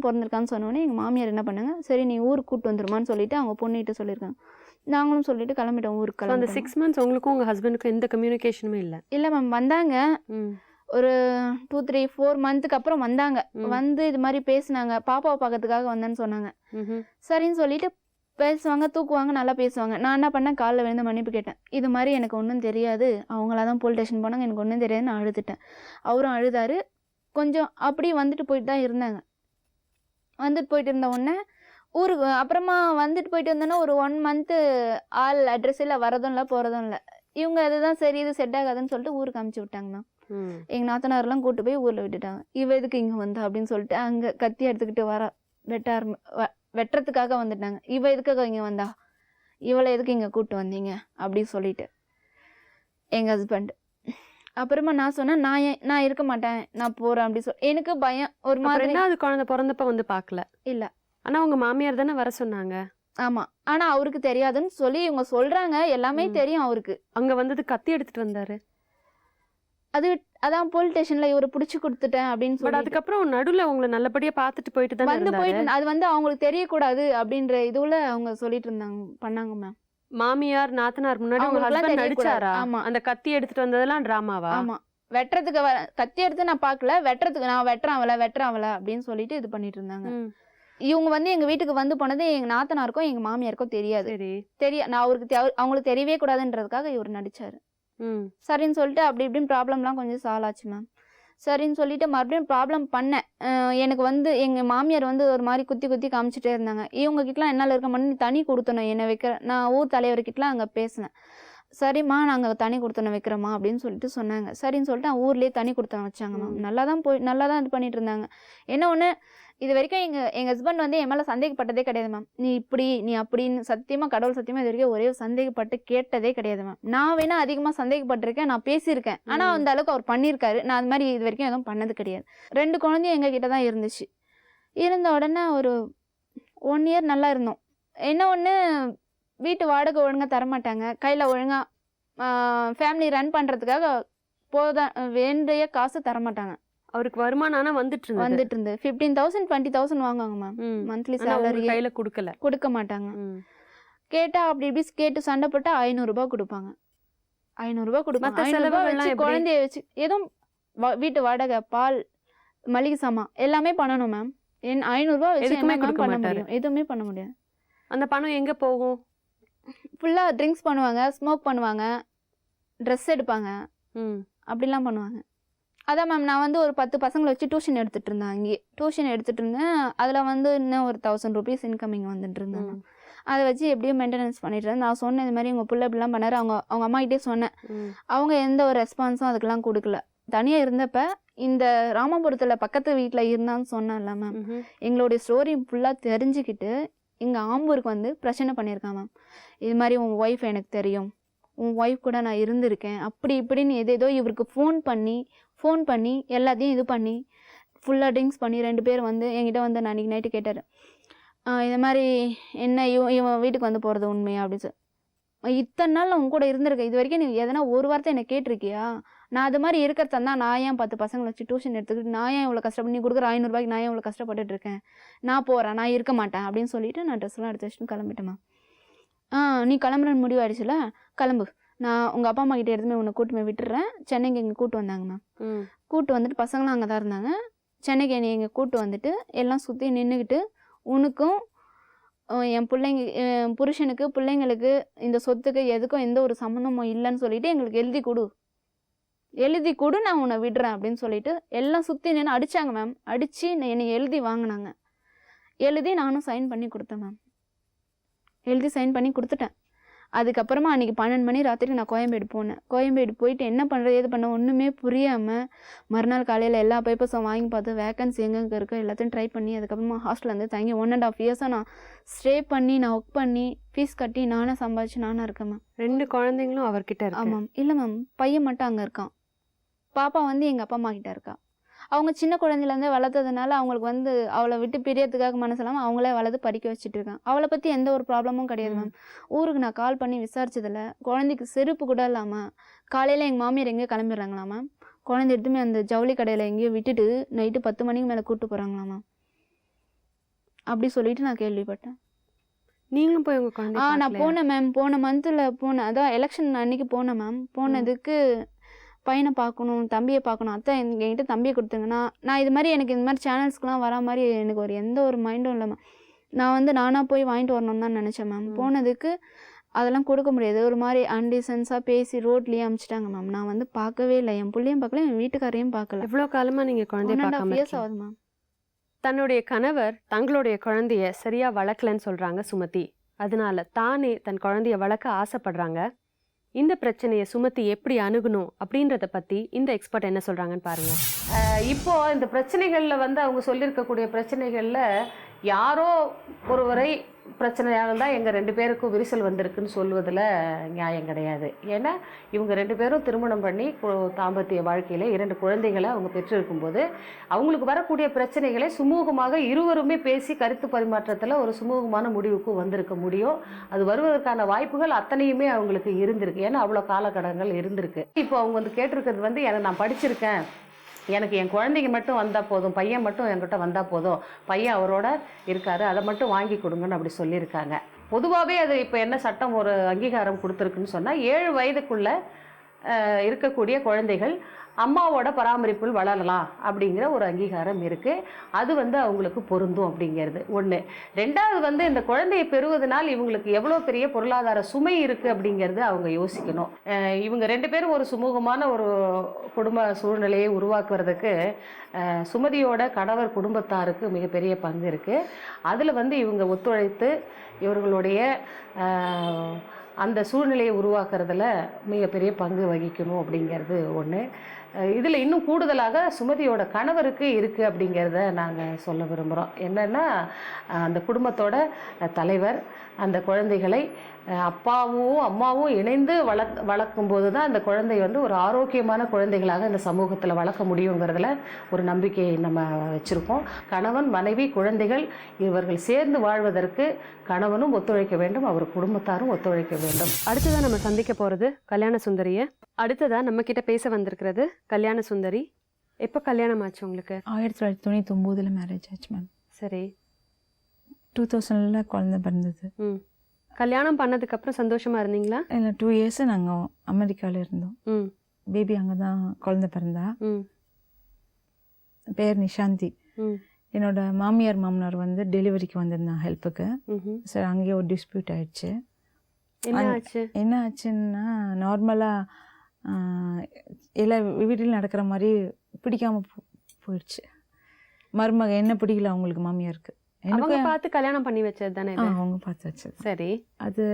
பிறந்திருக்கான்னு சொன்னோன்னே எங்கள் மாமியார் என்ன பண்ணாங்க, சரி நீ ஊருக்கு கூப்பிட்டு வந்துருமான்னு சொல்லிட்டு அவங்க பொண்ணுகிட்ட சொல்லியிருக்காங்க. நாங்களும் சொல்லிட்டு கிளம்பிட்டோம் ஊருக்கு. அந்த 6 மந்த்ஸ் உங்களுக்கும் உங்கள் ஹஸ்பண்டுக்கும் எந்த கம்யூனிகேஷனுமே இல்லை மேம். வந்தாங்க ஒரு 2, 3, 4 மந்த்துக்கு அப்புறம் வந்தாங்க. வந்து இது மாதிரி பேசினாங்க, பாப்பாவை பார்க்கறதுக்காக வந்தேன்னு சொன்னாங்க. சரின்னு சொல்லிட்டு பேசுவாங்க, தூக்குவாங்க, நல்லா பேசுவாங்க. நான் என்ன பண்ணேன், காலைல விழுந்து மன்னிப்பு கேட்டேன். இது மாதிரி எனக்கு ஒன்றும் தெரியாது, அவங்களாதான் போலீஸ் ஸ்டேஷன் போனாங்க, எனக்கு ஒன்றும் தெரியாது, நான் அழுதுட்டேன். அவரும் அழுதாரு. கொஞ்சம் அப்படி வந்துட்டு போயிட்டு தான் இருந்தாங்க. வந்துட்டு போயிட்டு இருந்த உடனே ஊருக்கு அப்புறமா வந்துட்டு போயிட்டு இருந்தோன்னா ஒரு 1 மந்த்து ஆள் அட்ரஸ் இல்லை, வரதும் இல்லை போகிறதும் இல்லை. இவங்க அதுதான் சரி இது செட் ஆகாதுன்னு சொல்லிட்டு ஊருக்கு அமுச்சு விட்டாங்க மேம். எங்கள் நாத்தனாரெலாம் கூட்டு போய் ஊரில் விட்டுட்டாங்க. இவ எதுக்கு இங்கே வந்தா அப்படின்னு சொல்லிட்டு அங்கே கத்தி எடுத்துக்கிட்டு வெட்டுறதுக்காக வந்துட்டாங்க. இவ எதுக்காக இங்கே வந்தா, இவளை எதுக்கு இங்கே கூப்பிட்டு வந்தீங்க அப்படின்னு சொல்லிட்டு எங்கள் ஹஸ்பண்ட். அப்புறமா நான் சொன்னேன், நான் இருக்க மாட்டேன், நான் போகிறேன் அப்படி எனக்கு பயம் ஒரு மாதிரி. அது குழந்தை பிறந்தப்ப வந்து பார்க்கல இல்லை, ஆனால் உங்கள் மாமியார் தானே வர சொன்னாங்க. ஆமாம், ஆனால் அவருக்கு தெரியாதுன்னு சொல்லி இவங்க சொல்கிறாங்க. எல்லாமே தெரியும் அவருக்கு. அங்கே வந்தது கத்தி எடுத்துகிட்டு வந்தார். அதான் போலீஸ் ஸ்டேஷனில் இவரை பிடிச்சி கொடுத்துட்டேன் அப்படின்னு சொல்லி. அதுக்கப்புறம் நடுவில் உங்களை நல்லபடியாக பார்த்துட்டு போயிட்டு தான் போயிட்டு அது வந்து அவங்களுக்கு தெரியக்கூடாது அப்படின்ற இதுல அவங்க சொல்லிட்டு இருந்தாங்க, பண்ணாங்க மேம். மாமியார் நாத்தனார் முன்னாடி உங்க ஹஸ்பண்ட் நடிச்சாரா? ஆமா. அந்த கத்தி எடுத்துட்டு வந்ததெல்லாம் டிராமாவா? ஆமா. வெட்டுறதுக்கு கத்தி எடுத்து நான் பார்க்கல, வெட்டுறதுக்கு நான் வெட்டுறேன் அவளை அப்படின்னு சொல்லிட்டு இது பண்ணிட்டு இருந்தாங்க. இவங்க வந்து எங்க வீட்டுக்கு வந்து போனது எங்க நாத்தனாருக்கும் எங்க மாமியாருக்கும் தெரியாது. நான் அவங்களுக்கு தெரியவே கூடாதுன்றதுக்காக இவர் நடிச்சாரு. சரின்னு சொல்லிட்டு அப்படி இப்படின்னு ப்ராப்ளம்லாம் கொஞ்சம் சால்வ் ஆச்சு மேம். சரின்னு சொல்லிட்டு மறுபடியும் ப்ராப்ளம் பண்ணேன். எனக்கு வந்து எங்கள் மாமியார் வந்து ஒரு மாதிரி குத்தி காமிச்சிட்டே இருந்தாங்க. இவங்ககிட்டலாம் என்னால் இருக்க மாட்டேன், நீ தனி கொடுத்தணும் என்னை வைக்கிற. நான் ஊர் தலைவர்கிட்டலாம் அங்கே பேசினேன். சரிம்மா நாங்கள் தனி கொடுத்தனம் வைக்கிறோம்மா அப்படின்னு சொல்லிட்டு சொன்னாங்க. சரின்னு சொல்லிட்டு ஊர்லேயே தனி கொடுத்தனம் வச்சாங்க மேம். நல்லா தான் இது பண்ணிட்டு இருந்தாங்க. என்ன ஒன்று, இது வரைக்கும் எங்கள் ஹஸ்பண்ட் வந்து என் மேலே சந்தேகப்பட்டதே கிடையாது மேம். நீ இப்படி நீ அப்படின்னு சத்தியமாக கடவுள் சத்தியமாக இது வரைக்கும் ஒரே சந்தேகப்பட்டு கேட்டதே கிடையாது மேம். நான் வேணால் அதிகமாக சந்தேகப்பட்டிருக்கேன், நான் பேசியிருக்கேன். ஆனால் அந்த அளவுக்கு அவர் பண்ணியிருக்காரு. நான் அது மாதிரி இது வரைக்கும் எதுவும் பண்ணது கிடையாது. 2 குழந்தையும் எங்கள் கிட்ட தான் இருந்துச்சு. இருந்த உடனே ஒரு 1 இயர் நல்லா இருந்தோம். என்ன ஒன்று, வீட்டு வாடகை ஒழுங்காக தரமாட்டாங்க, கையில் ஒழுங்காக ஃபேமிலி ரன் பண்ணுறதுக்காக வேண்டிய காசு தரமாட்டாங்க. அவருக்கு வருமானம் ஆனா வந்துட்டு இருந்து 15,000 20,000 வாங்குவாங்க மேம். மந்த்லி சேலரி கையில கொடுக்க மாட்டாங்க. கேட்டா அப்படி இப்படி கேட்டு சண்டை போட்டா 500 ரூபாய் கொடுப்பாங்க. 500 ரூபாய் கொடுப்பாங்க. 500 ரூபாய் வச்சு குழந்தைய வச்சு எதுவும் வீட்டு வாடகை, பால், மளிகை சாமான் எல்லாமே பண்ணணும் மேம். 500 ரூபாய் வச்சு எதுவுமே பண்ண முடியும்? எதுவுமே பண்ண முடியாது. அந்த பணம் எங்க போகும்? ஃபுல்லாக ட்ரிங்க்ஸ் பண்ணுவாங்க, ஸ்மோக் பண்ணுவாங்க, ட்ரெஸ் எடுப்பாங்க, அப்படிலாம் பண்ணுவாங்க. அதான் மேம், நான் வந்து ஒரு 10 பசங்களை வச்சு டியூஷன் எடுத்துகிட்டு இருந்தேன். அங்கேயே டியூஷன் எடுத்துகிட்டு இருந்தேன். அதில் வந்து இன்னும் ஒரு 1000 ருபீஸ் இன்கமிங் வந்துட்டு இருந்தேன் மேம். அதை வச்சு எப்படியும் மெயின்டெனன்ஸ் பண்ணிட்டு இருந்தேன். நான் சொன்னேன், இது மாதிரி உங்கள் பிள்ளை இப்படிலாம் பண்ணாரு. அவங்க அம்மாக்கிட்டே சொன்னேன். அவங்க எந்த ஒரு ரெஸ்பான்ஸும் அதுக்கெல்லாம் கொடுக்கல. தனியாக இருந்தப்ப இந்த ராமபுரத்தில் பக்கத்து வீட்டில் இருந்தான்னு சொன்னேன்ல மேம், எங்களுடைய ஸ்டோரி ஃபுல்லாக தெரிஞ்சுக்கிட்டு இங்கே ஆம்பூருக்கு வந்து பிரச்சனை பண்ணியிருக்கான் மேம். இது மாதிரி உன் ஒய்ஃப் எனக்கு தெரியும், உன் ஒய்ஃப் கூட நான் இருந்திருக்கேன், அப்படி இப்படின்னு ஏதேதோ இவருக்கு ஃபோன் பண்ணி எல்லாத்தையும் இது பண்ணி ஃபுல்லாக ட்ரிங்க்ஸ் பண்ணி 2 பேர் வந்து என்கிட்ட வந்து நான் அன்றைக்கி நைட்டு கேட்டார், இது மாதிரி என்ன இவன் வீட்டுக்கு வந்து போகிறது உண்மையா அப்படின்னு சொல்லி. இத்தனை நாள் நான் உன் கூட இருந்திருக்கேன், இது வரைக்கும் நீ எதனா ஒரு வார்த்தை என்னை கேட்டிருக்கியா? நான் அது மாதிரி இருக்கிறதா நான் ஏன் 10 பசங்களை வச்சு டியூஷன் எடுத்துக்கிட்டு நான் ஏன் இவ்வளோ கஷ்டப்பட்டு, நீ கொடுக்குற 500 ரூபாய்க்கு நான் ஏன் இவ்வளோ கஷ்டப்பட்டுட்டு இருக்கேன்? நான் போகிறேன், நான் இருக்க மாட்டேன் அப்படின்னு சொல்லிட்டு நான் ட்ரெஸ்லாம் எடுத்து வச்சுட்டு கிளம்பிட்டேம்மா. நீ கிளம்புறன்னு முடிவு ஆயிடுச்சுல, கிளம்பு, நான் உங்கள் அப்பா அம்மா கிட்டே எடுத்துமே உன்னை கூட்டு போய் விட்டுறேன். சென்னைக்கு இங்கே கூட்டு வந்தாங்க மேம். கூட்டு வந்துட்டு பசங்களாம் அங்கே தான் இருந்தாங்க. சென்னைக்கு என்னை இங்கே கூட்டு வந்துட்டு எல்லாம் சுற்றி நின்றுக்கிட்டு, உனக்கும் என் புருஷனுக்கு பிள்ளைங்களுக்கு இந்த சொத்துக்கு எதுக்கும் எந்த ஒரு சம்மந்தமும் இல்லைன்னு சொல்லிட்டு எங்களுக்கு எழுதி கொடு, நான் உன்னை விடுறேன் அப்படின்னு சொல்லிட்டு எல்லாம் சுற்றி நின்று அடித்தாங்க மேம். அடித்து என்னை எழுதி வாங்கினாங்க. எழுதி நானும் சைன் பண்ணி கொடுத்தேன் மேம். எழுதி சைன் பண்ணி கொடுத்துட்டேன். அதுக்கப்புறமா அன்றைக்கி 12 மணி ராத்திரி நான் கோயம்பேடு போனேன். கோயம்பேடு போயிட்டு என்ன பண்ணுறது ஏது பண்ண ஒன்றுமே புரியாமல் மறுநாள் காலையில் எல்லா பேப்பர்ஸும் வாங்கி பார்த்து வேக்கன்சி எங்கெங்கே இருக்கோ எல்லாத்தையும் ட்ரை பண்ணி அதுக்கப்புறமா ஹாஸ்டலில் வந்து தங்கி 1.5 இயர்ஸாக நான் ஸ்டே பண்ணி நான் ஒர்க் பண்ணி ஃபீஸ் கட்டி நானே சம்பாதிச்சு நானாக இருக்கேன் மேம். 2 குழந்தைங்களும் அவர்கிட்ட இருக்கு? ஆமாம். இல்லை மேம், பையன் மட்டும் அங்கே இருக்கான். பாப்பா வந்து எங்கள் அப்பா அம்மா கிட்ட இருக்கா. அவங்க சின்ன குழந்தையிலேருந்தே வளர்த்ததுனால அவங்களுக்கு வந்து அவளை விட்டு பிரியறதுக்காக மனசு இல்லாமல் அவங்களே வளர்த்து படிக்க வச்சுட்டு இருக்காங்க. அவளை பற்றி எந்த ஒரு ப்ராப்ளமும் கிடையாது மேம். ஊருக்கு நான் கால் பண்ணி விசாரிச்சதில்ல. குழந்தைக்கு செருப்பு கூட இல்லாமல் காலையில் எங்கள் மாமியார் எங்கேயோ கிளம்பிடுறாங்களா மேம். குழந்தை எடுத்துமே அந்த ஜவுளி கடையில் எங்கேயோ விட்டுட்டு நைட்டு 10 மணிக்கு மேலே கூப்பிட்டு போகிறாங்களா மேம். அப்படி சொல்லிட்டு நான் கேள்விப்பட்டேன். நீங்களும் போய் உங்கள் குழந்தை? நான் போனேன் மேம். போன மந்தில் போனேன். அதான் எலெக்ஷன் அன்னைக்கு போனேன் மேம். போனதுக்கு பையனை பார்க்கணும், தம்பியை பார்க்கணும், அத்தை என்கிட்ட தம்பியை கொடுத்துங்கன்னா நான் இது மாதிரி எனக்கு இந்த மாதிரி சேனல்ஸ்க்குலாம் வரா மாதிரி எனக்கு ஒரு எந்த ஒரு மைண்டும் இல்லை மேம். நான் வந்து நானாக போய் வாங்கிட்டு வரணும்னு தான் நினச்சேன் மேம். போனதுக்கு அதெல்லாம் கொடுக்க முடியாது. ஒரு மாதிரி அன்டிசென்ஸாக பேசி ரோட்லேயே அனுப்பிச்சிட்டாங்க மேம். நான் வந்து பார்க்கவே இல்லை, என் பிள்ளையும் பார்க்கல, என் வீட்டுக்காரையும் பார்க்கல. எவ்வளோ காலமாக நீங்கள் குழந்தைய பார்க்காம? இயர்ஸ் ஆகுது மேம். தன்னுடைய கணவர் தங்களுடைய குழந்தைய சரியாக வளர்க்கலன்னு சொல்கிறாங்க சுமதி. அதனால தானே தன் குழந்தைய வளர்க்க ஆசைப்படுறாங்க. இந்த பிரச்சனையை சுமத்தி எப்படி அணுகணும் அப்படின்றத பற்றி இந்த எக்ஸ்பர்ட் என்ன சொல்கிறாங்கன்னு பாருங்கள். இப்போது இந்த பிரச்சனைகளில் வந்து அவங்க சொல்லியிருக்கக்கூடிய பிரச்சனைகளில் யாரோ ஒருவரை பிரச்சனையாக தான் எங்கள் 2 பேருக்கும் விரிசல் வந்திருக்குன்னு சொல்லுவதில் நியாயம் கிடையாது. ஏன்னா இவங்க 2 பேரும் திருமணம் பண்ணி தாம்பத்திய வாழ்க்கையில் 2 குழந்தைகளை அவங்க பெற்றிருக்கும்போது அவங்களுக்கு வரக்கூடிய பிரச்சனைகளை சுமூகமாக இருவருமே பேசி கருத்து பரிமாற்றத்தில் ஒரு சுமூகமான முடிவுக்கு வந்திருக்க முடியும். அது வருவதற்கான வாய்ப்புகள் அத்தனையுமே அவங்களுக்கு இருந்திருக்கு. ஏன்னா அவ்வளோ காலகட்டங்கள் இருந்திருக்கு. இப்போ அவங்க வந்து கேட்டிருக்கிறது வந்து எனக்கு நான் படிச்சிருக்கேன், எனக்கு என் குழந்தைங்க மட்டும் வந்தால் போதும், பையன் மட்டும் என்கிட்ட வந்தால் போதும், பையன் அவரோட இருக்காரு, அதை மட்டும் வாங்கி கொடுங்கன்னு அப்படி சொல்லியிருக்காங்க. பொதுவாகவே அது இப்போ என்ன சட்டம் ஒரு அங்கீகாரம் கொடுத்துருக்குன்னு சொன்னால் 7 வயதுக்குள்ளே இருக்கக்கூடிய குழந்தைகள் அம்மாவோட பராமரிப்பில் வளரலாம் அப்படிங்கிற ஒரு அங்கீகாரம் இருக்குது. அது வந்து அவங்களுக்கு பொருந்தும் அப்படிங்கிறது ஒன்று. 2வது வந்து இந்த குழந்தையை பெறுவதனால் இவங்களுக்கு எவ்வளோ பெரிய பொருளாதார சுமை இருக்குது அப்படிங்கிறது அவங்க யோசிக்கணும். இவங்க 2 பேரும் ஒரு சுமூகமான ஒரு குடும்ப சூழ்நிலையை உருவாக்குறதுக்கு சுமதியோட கணவர் குடும்பத்தாருக்கு மிகப்பெரிய பங்கு இருக்குது. அதில் வந்து இவங்க ஒத்துழைத்து இவர்களுடைய அந்த சூழ்நிலையை உருவாக்குறதுல மிகப்பெரிய பங்கு வகிக்கணும் அப்படிங்கிறது ஒன்று. இதில் இன்னும் கூடுதலாக சுமதியோட கணவருக்கு இருக்குது அப்படிங்கிறத நாங்கள் சொல்ல விரும்புகிறோம். என்னென்னா, அந்த குடும்பத்தோட தலைவர் அந்த குழந்தைகளை அப்பாவும் அம்மாவும் இணைந்து வளர்க்கும்போது தான் அந்த குழந்தை வந்து ஒரு ஆரோக்கியமான குழந்தைகளாக இந்த சமூகத்தில் வளர்க்க முடியுங்கிறதுல ஒரு நம்பிக்கையை நம்ம வச்சுருக்கோம். கணவன், மனைவி, குழந்தைகள் இவர்கள் சேர்ந்து வாழ்வதற்கு கணவனும் ஒத்துழைக்க வேண்டும், அவர் குடும்பத்தாரும் ஒத்துழைக்க வேண்டும். அடுத்ததான் நம்ம சந்திக்க போகிறது கல்யாண சுந்தரிய. அடுத்ததா நம்ம கிட்ட பேச வந்திருக்கிறது கல்யாண சுந்தரி. எப்போ கல்யாணம் ஆச்சு உங்களுக்கு? 1999 மேரேஜ் ஆச்சு மேம். சரி. 2000 குழந்தை பிறந்தது. கல்யாணம் பண்ணதுக்கப்புறம் சந்தோஷமா இருந்தீங்களா? இல்லை, 2 இயர்ஸ் நாங்கள் அமெரிக்காவில் இருந்தோம். பேபி அங்கே தான் குழந்தை பிறந்தா. பேர் நிஷாந்தி. என்னோட மாமியார் மாமனார் வந்து டெலிவரிக்கு வந்திருந்தாங்க ஹெல்ப்புக்கு. சரி, அங்கேயே ஒரு டிஸ்பியூட் ஆயிடுச்சு. என்ன ஆச்சுன்னா, நார்மலாக எல்லா வீட்டிலும் நடக்கிற மாதிரி பிடிக்காம போயிடுச்சு. மருமக என்ன பிடிக்கல அவங்களுக்கு, மாமியாருக்கு. அவங்க பார்த்து கல்யாணம் பண்ணி வச்சது தானே? அவங்க பார்த்து வச்சது. சரி. அது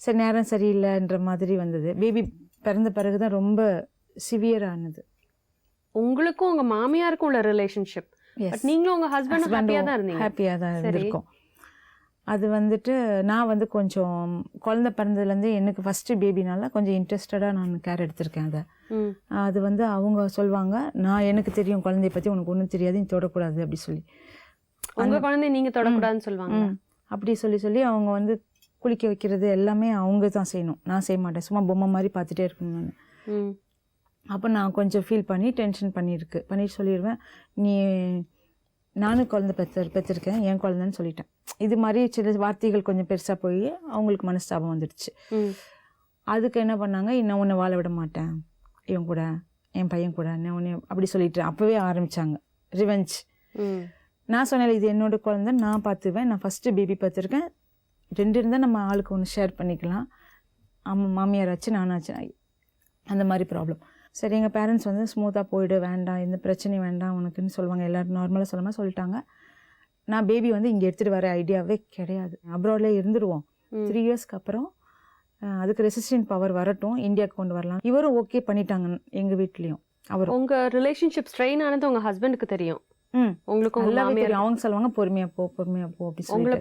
சரி, நேரம் சரியில்லைன்ற மாதிரி வந்தது. பேபி பிறந்த பிறகு தான் ரொம்ப சிவியரானது. உங்களுக்கும் உங்க மாமியாருக்கும் உள்ள ரிலேஷன்ஷிப், நீங்களும் உங்க ஹஸ்பண்டும் ஹாப்பியாக தான் இருந்தீங்க? ஹாப்பியாக தான் இருந்திருக்கோம். அது வந்துட்டு நான் வந்து கொஞ்சம் குழந்தை பிறந்ததுலேருந்து எனக்கு ஃபஸ்ட்டு பேபினால கொஞ்சம் இன்ட்ரெஸ்டடாக நான் கேர் எடுத்திருக்கேன். அது வந்து அவங்க சொல்லுவாங்க, நான் எனக்கு தெரியும் குழந்தைய பற்றி, உனக்கு ஒன்றும் தெரியாது, நீ தொடக்கூடாது அப்படி சொல்லி. உங்க குழந்தை நீங்க தொடக்கூடாதுன்னு சொல்லுவாங்க. அப்படி சொல்லி அவங்க வந்து குளிக்க வைக்கிறது எல்லாமே அவங்க தான் செய்யணும், நான் செய்ய மாட்டேன், சும்மா பொம்மை மாதிரி பார்த்துட்டே இருக்கணும் நான். அப்போ நான் கொஞ்சம் ஃபீல் பண்ணி டென்ஷன் பண்ணிட்டு சொல்லிடுவேன், நீ நானும் குழந்தை பெற்றிருக்கேன், என் குழந்தைன்னு சொல்லிட்டேன். இது மாதிரி சில வார்த்தைகள் கொஞ்சம் பெருசாக போய் அவங்களுக்கு மனஸ்தாபம் வந்துடுச்சு. அதுக்கு என்ன பண்ணாங்க, நான் உன்னை வாழ விட மாட்டேன், இவன் கூட, என் பையன் கூட, நான் உன்னை அப்படி சொல்லிட்டு அப்போவே ஆரம்பித்தாங்க ரிவெஞ்ச். நான் சொன்னேன், இது என்னோட குழந்தை, நான் பார்த்துவேன், நான் ஃபஸ்ட்டு பேபி பார்த்துருக்கேன், 2 இருந்தால் நம்ம ஆளுக்கு ஒன்று ஷேர் பண்ணிக்கலாம், மாமியார் ஆச்சு நானாச்சு, அந்த மாதிரி ப்ராப்ளம். சரி, எங்கள் பேரண்ட்ஸ் வந்து ஸ்மூத்தாக போயிடு, வேண்டாம் எந்த பிரச்சனையும் வேண்டாம் உனக்குன்னு சொல்லுவாங்க, எல்லோரும் நார்மலாக சொல்லாமல் சொல்லிட்டாங்க. நான் பேபி வந்து இங்கே எடுத்துகிட்டு வர ஐடியாவே கிடையாது, அப்ராட்லேயே இருந்துருவோம். 3 இயர்ஸ்க்கு அப்புறம் அதுக்கு ரெசிஸ்டன்ட் பவர் வரட்டும், இந்தியாவுக்கு கொண்டு வரலாம். இவரும் ஓகே பண்ணிட்டாங்க எங்கள் வீட்லேயும். அவர் உங்கள் ரிலேஷன்ஷிப் ஸ்ட்ரெயின் ஆனது உங்கள் ஹஸ்பண்டுக்கு தெரியும்? உங்களுக்கு நல்லாவே தெரியும். அவங்க சொல்லுவாங்க, பொறுமையாக போ அப்படி சொல்லி,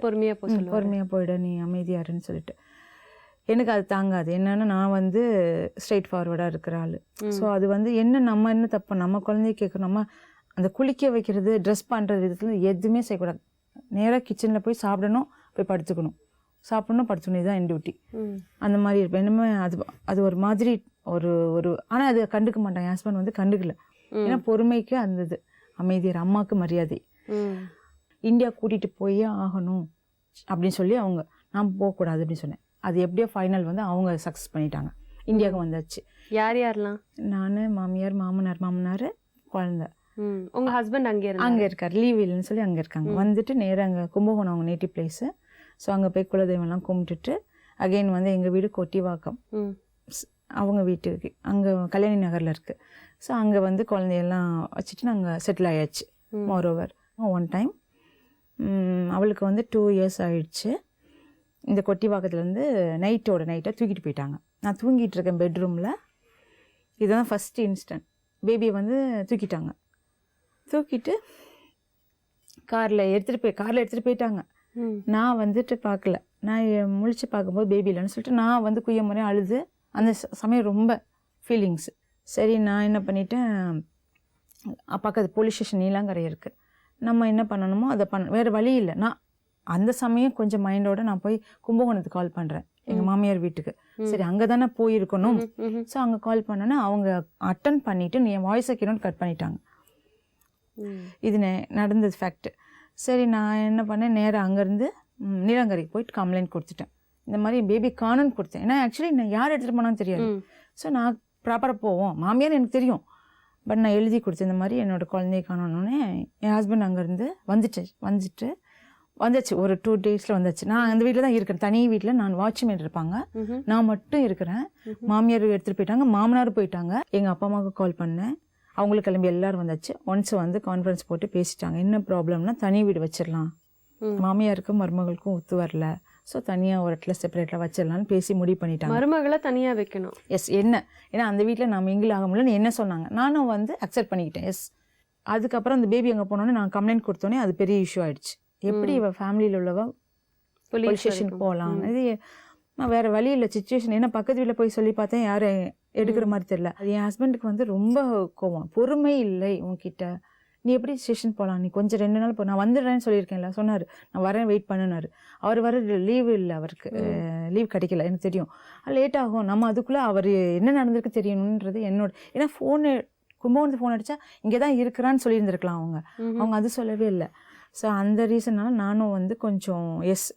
பொறுமையாக போயிடு, நீ அமைதியாருன்னு சொல்லிட்டு. எனக்கு அது தாங்காது. என்னன்னா, நான் வந்து ஸ்ட்ரெயிட் ஃபார்வர்டாக இருக்கிற ஆள். ஸோ அது வந்து நம்ம என்ன தப்பு, நம்ம குழந்தைய கேட்கணும், நம்ம அந்த குளிக்க வைக்கிறது, ட்ரெஸ் பண்ணுறது விதத்தில் எதுவுமே செய்யக்கூடாது. நேராக கிச்சனில் போய் சாப்பிடணும், போய் படுத்துக்கணும், சாப்பிடணும், படுத்துக்கணும், இதுதான் என் டியூட்டி. அந்த மாதிரி இருப்பேன். என்னமே அது ஒரு மாதிரி ஆனால் அது கண்டுக்க மாட்டாங்க. என் ஹஸ்பண்ட் வந்து கண்டுக்கல. ஏன்னா பொறுமைக்கு அந்த அமைதியார், அம்மாவுக்கு மரியாதை. இந்தியா கூட்டிகிட்டு போயே ஆகணும் அப்படின்னு சொல்லி அவங்க, நான் போகக்கூடாது அப்படின்னு சொன்னேன். அது எப்படியோ ஃபைனல் வந்து அவங்க சக்ஸஸ் பண்ணிட்டாங்க, இந்தியாவுக்கு வந்தாச்சு. யார் யாரெல்லாம்? நான், மாமியார், மாமனார், குழந்தை. உங்கள் ஹஸ்பண்ட் அங்கே இருக்கார், லீவ் இல்லைன்னு சொல்லி அங்கே இருக்காங்க. வந்துட்டு நேராக அங்கே கும்பகோணம் அவங்க நேட்டிவ் பிளேஸு. ஸோ அங்கே போய் குலதெய்வம்லாம் கும்பிட்டுட்டு அகெயின் வந்து எங்கள் வீடு கொட்டிவாக்கம், அவங்க வீட்டுக்கு அங்கே கல்யாணி நகரில் இருக்குது. ஸோ அங்கே வந்து குழந்தையெல்லாம் வச்சுட்டு நாங்கள் செட்டில் ஆயாச்சு. மோரோவர் ஒன் டைம் அவளுக்கு வந்து 2 இயர்ஸ் ஆயிடுச்சு. இந்த கொட்டிவாக்கத்துலேருந்து நைட்டாக தூக்கிட்டு போயிட்டாங்க. நான் தூங்கிட்டு இருக்கேன் பெட்ரூமில். இதுதான் ஃபஸ்ட்டு இன்ஸ்டன்ட். பேபியை வந்து தூக்கிட்டு காரில் எடுத்துகிட்டு போயிட்டாங்க. நான் வந்துட்டு பார்க்கல. நான் முழிச்சு பார்க்கும்போது பேபி இல்லைன்னு சொல்லிட்டு நான் வந்து குய்ய முறையாக அழுது, அந்த சமயம் ரொம்ப ஃபீலிங்ஸு. சரி, நான் என்ன பண்ணிட்டேன், பக்கத்து போலீஸ் ஸ்டேஷன் நீலாங்கரை இருக்குது, நம்ம என்ன பண்ணணுமோ அதை வேறு வழி இல்லை. நான் அந்த சமயம் கொஞ்சம் மைண்டோட நான் போய் கும்பகோணத்துக்கு கால் பண்ணுறேன், எங்கள் மாமியார் வீட்டுக்கு. சரி, அங்கே தானே போயிருக்கணும். ஸோ அங்கே கால் பண்ணோன்னா அவங்க அட்டன் பண்ணிவிட்டு என் வாய்ஸை கேட்டோன்னு கட் பண்ணிட்டாங்க. இது நடந்தது ஃபேக்ட்டு. சரி, நான் என்ன பண்ணேன், நேராக அங்கேருந்து நீலாங்கரைக்கு போயிட்டு கம்ப்ளைண்ட் கொடுத்துட்டேன். இந்த மாதிரி பேபி காணுன்னு கொடுத்தேன். ஏன்னா ஆக்சுவலி நான் யார் எடுத்துகிட்டு போனான்னு தெரியாது. ஸோ நான் ப்ராப்பராக போவோம், மாமியார் எனக்கு தெரியும், பட் நான் எழுதி கொடுத்தேன் இந்த மாதிரி என்னோடய குழந்தைய காணணுன்னே. என் ஹஸ்பண்ட் அங்கேருந்து வந்துச்சு ஒரு 2 டேஸில் வந்துச்சு. நான் அந்த வீட்டில் தான் இருக்கிறேன், தனி வீட்டில். நான் வாட்ச்மேன் இருப்பாங்க, நான் மட்டும் இருக்கிறேன். மாமியார் எடுத்துகிட்டு போயிட்டாங்க, மாமனார் போயிட்டாங்க. எங்கள் அப்பா அம்மாவுக்கு கால் பண்ணேன், அவங்களுக்கு கிளம்பி எல்லோரும் வந்தாச்சு. ஒன்ஸ் வந்து கான்ஃபரன்ஸ் போட்டு பேசிட்டாங்க. என்ன ப்ராப்ளம்னா, தனி வீடு வச்சிடலாம், மாமியாருக்கும் மருமகளுக்கும் ஒத்து வரல, ஸோ தனியாக ஒரு இடத்துல செப்பரேட்டில் வச்சிடலான்னு பேசி முடிவு பண்ணிட்டாங்க. மருமகளை தனியா வைக்கணும். எஸ் என்ன, ஏன்னா அந்த வீட்டில் நான் மிங்கிள் ஆக முடியலன்னு என்ன சொன்னாங்க, நானும் வந்து அக்செப்ட் பண்ணிக்கிட்டேன். எஸ். அதுக்கப்புறம் அந்த பேபி அங்கே போனோன்னே நான் கம்ப்ளைண்ட் கொடுத்தோன்னே அது பெரிய இஷ்யூ ஆயிடுச்சு. எப்படி இவள் ஃபேமிலியில் உள்ளவ போலீஸ் ஸ்டேஷன் போகலாம், இது நான் வேறு வழி இல்லை சுச்சுவேஷன். ஏன்னா பக்கத்து வீட்டில் போய் சொல்லி பார்த்தேன், யாரும் எடுக்கிற மாதிரி தெரியல. அது என் ஹஸ்பண்டுக்கு வந்து ரொம்ப கோவம், பொறுமை இல்லை உன்கிட்ட, நீ எப்படி ஸ்டேஷன் போகலாம், நீ கொஞ்சம் 2 நாள் நான் வந்துடுறேன்னு சொல்லியிருக்கேன்ல, சொன்னார். நான் வரேன் வெயிட் பண்ணினார். அவர் வர லீவு இல்லை, அவருக்கு லீவ் கிடைக்கல, எனக்கு தெரியும். லேட் ஆகும், நம்ம அதுக்குள்ளே அவர் என்ன நடந்திருக்கு தெரியணுன்றது என்னோட. ஏன்னா ஃபோனு கும்பகோணத்து ஃபோன் அடித்தா இங்கே தான் இருக்கிறான்னு சொல்லியிருந்திருக்கலாம் அவங்க அது சொல்லவே இல்லை. ஸோ அந்த ரீசனால் நானும் வந்து கொஞ்சம்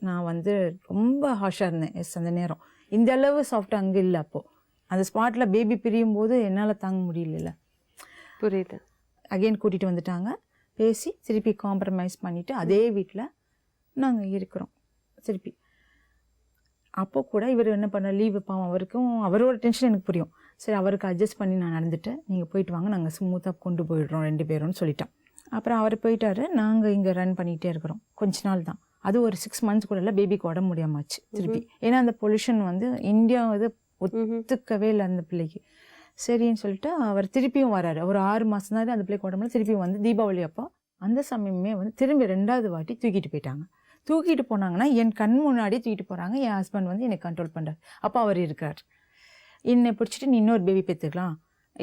நான் வந்து ரொம்ப ஹாஷாக இருந்தேன். அந்த நேரம் இந்த அளவு சாஃப்டாக அங்கே இல்லை. அப்போது அந்த ஸ்பாட்டில் பேபி பிரியும் போது என்னால் தாங்க முடியல. புரியுது. அகெயின் கூட்டிகிட்டு வந்துட்டாங்க, பேசி திருப்பி காம்ப்ரமைஸ் பண்ணிவிட்டு அதே வீட்டில் நாங்கள் இருக்கிறோம் திருப்பி. அப்போ கூட இவர் என்ன பண்ண, லீவு பாவம் அவருக்கும், அவரோட டென்ஷன் எனக்கு புரியும். சரி அவருக்கு அட்ஜஸ்ட் பண்ணி நான் நடந்துட்டேன், நீங்கள் போயிட்டு வாங்க, நாங்கள் ஸ்மூத்தாக கொண்டு போயிடுறோம் 2 பேரும்னு சொல்லிட்டோம். அப்புறம் அவர் போயிட்டாரு, நாங்கள் இங்கே ரன் பண்ணிகிட்டே இருக்கிறோம். கொஞ்ச நாள் தான், அது ஒரு 6 months கூட இல்லை, பேபிக்கு உடம்பு முடியாமாச்சு திருப்பி. ஏன்னா அந்த பொல்யூஷன் வந்து இந்தியா இது ஒத்துக்கவே இல்லை அந்த பிள்ளைக்கு. சரின்னு சொல்லிட்டு அவர் திருப்பியும் வராரு. ஒரு 6 மாதம் தான் அந்த பிள்ளைக்கு உடம்புல. திருப்பியும் வந்து தீபாவளி அப்போ அந்த சமயமே வந்து திரும்பி 2வது வாட்டி தூக்கிட்டு போயிட்டாங்க. தூக்கிட்டு போனாங்கன்னா என் கண் முன்னாடி தூக்கிட்டு போகிறாங்க. என் ஹஸ்பண்ட் வந்து என்னை கண்ட்ரோல் பண்ணுறாரு. அப்போ அவர் இருக்கார், என்னை பிடிச்சிட்டு நீ இன்னொரு பேபி பெற்றுக்கலாம்,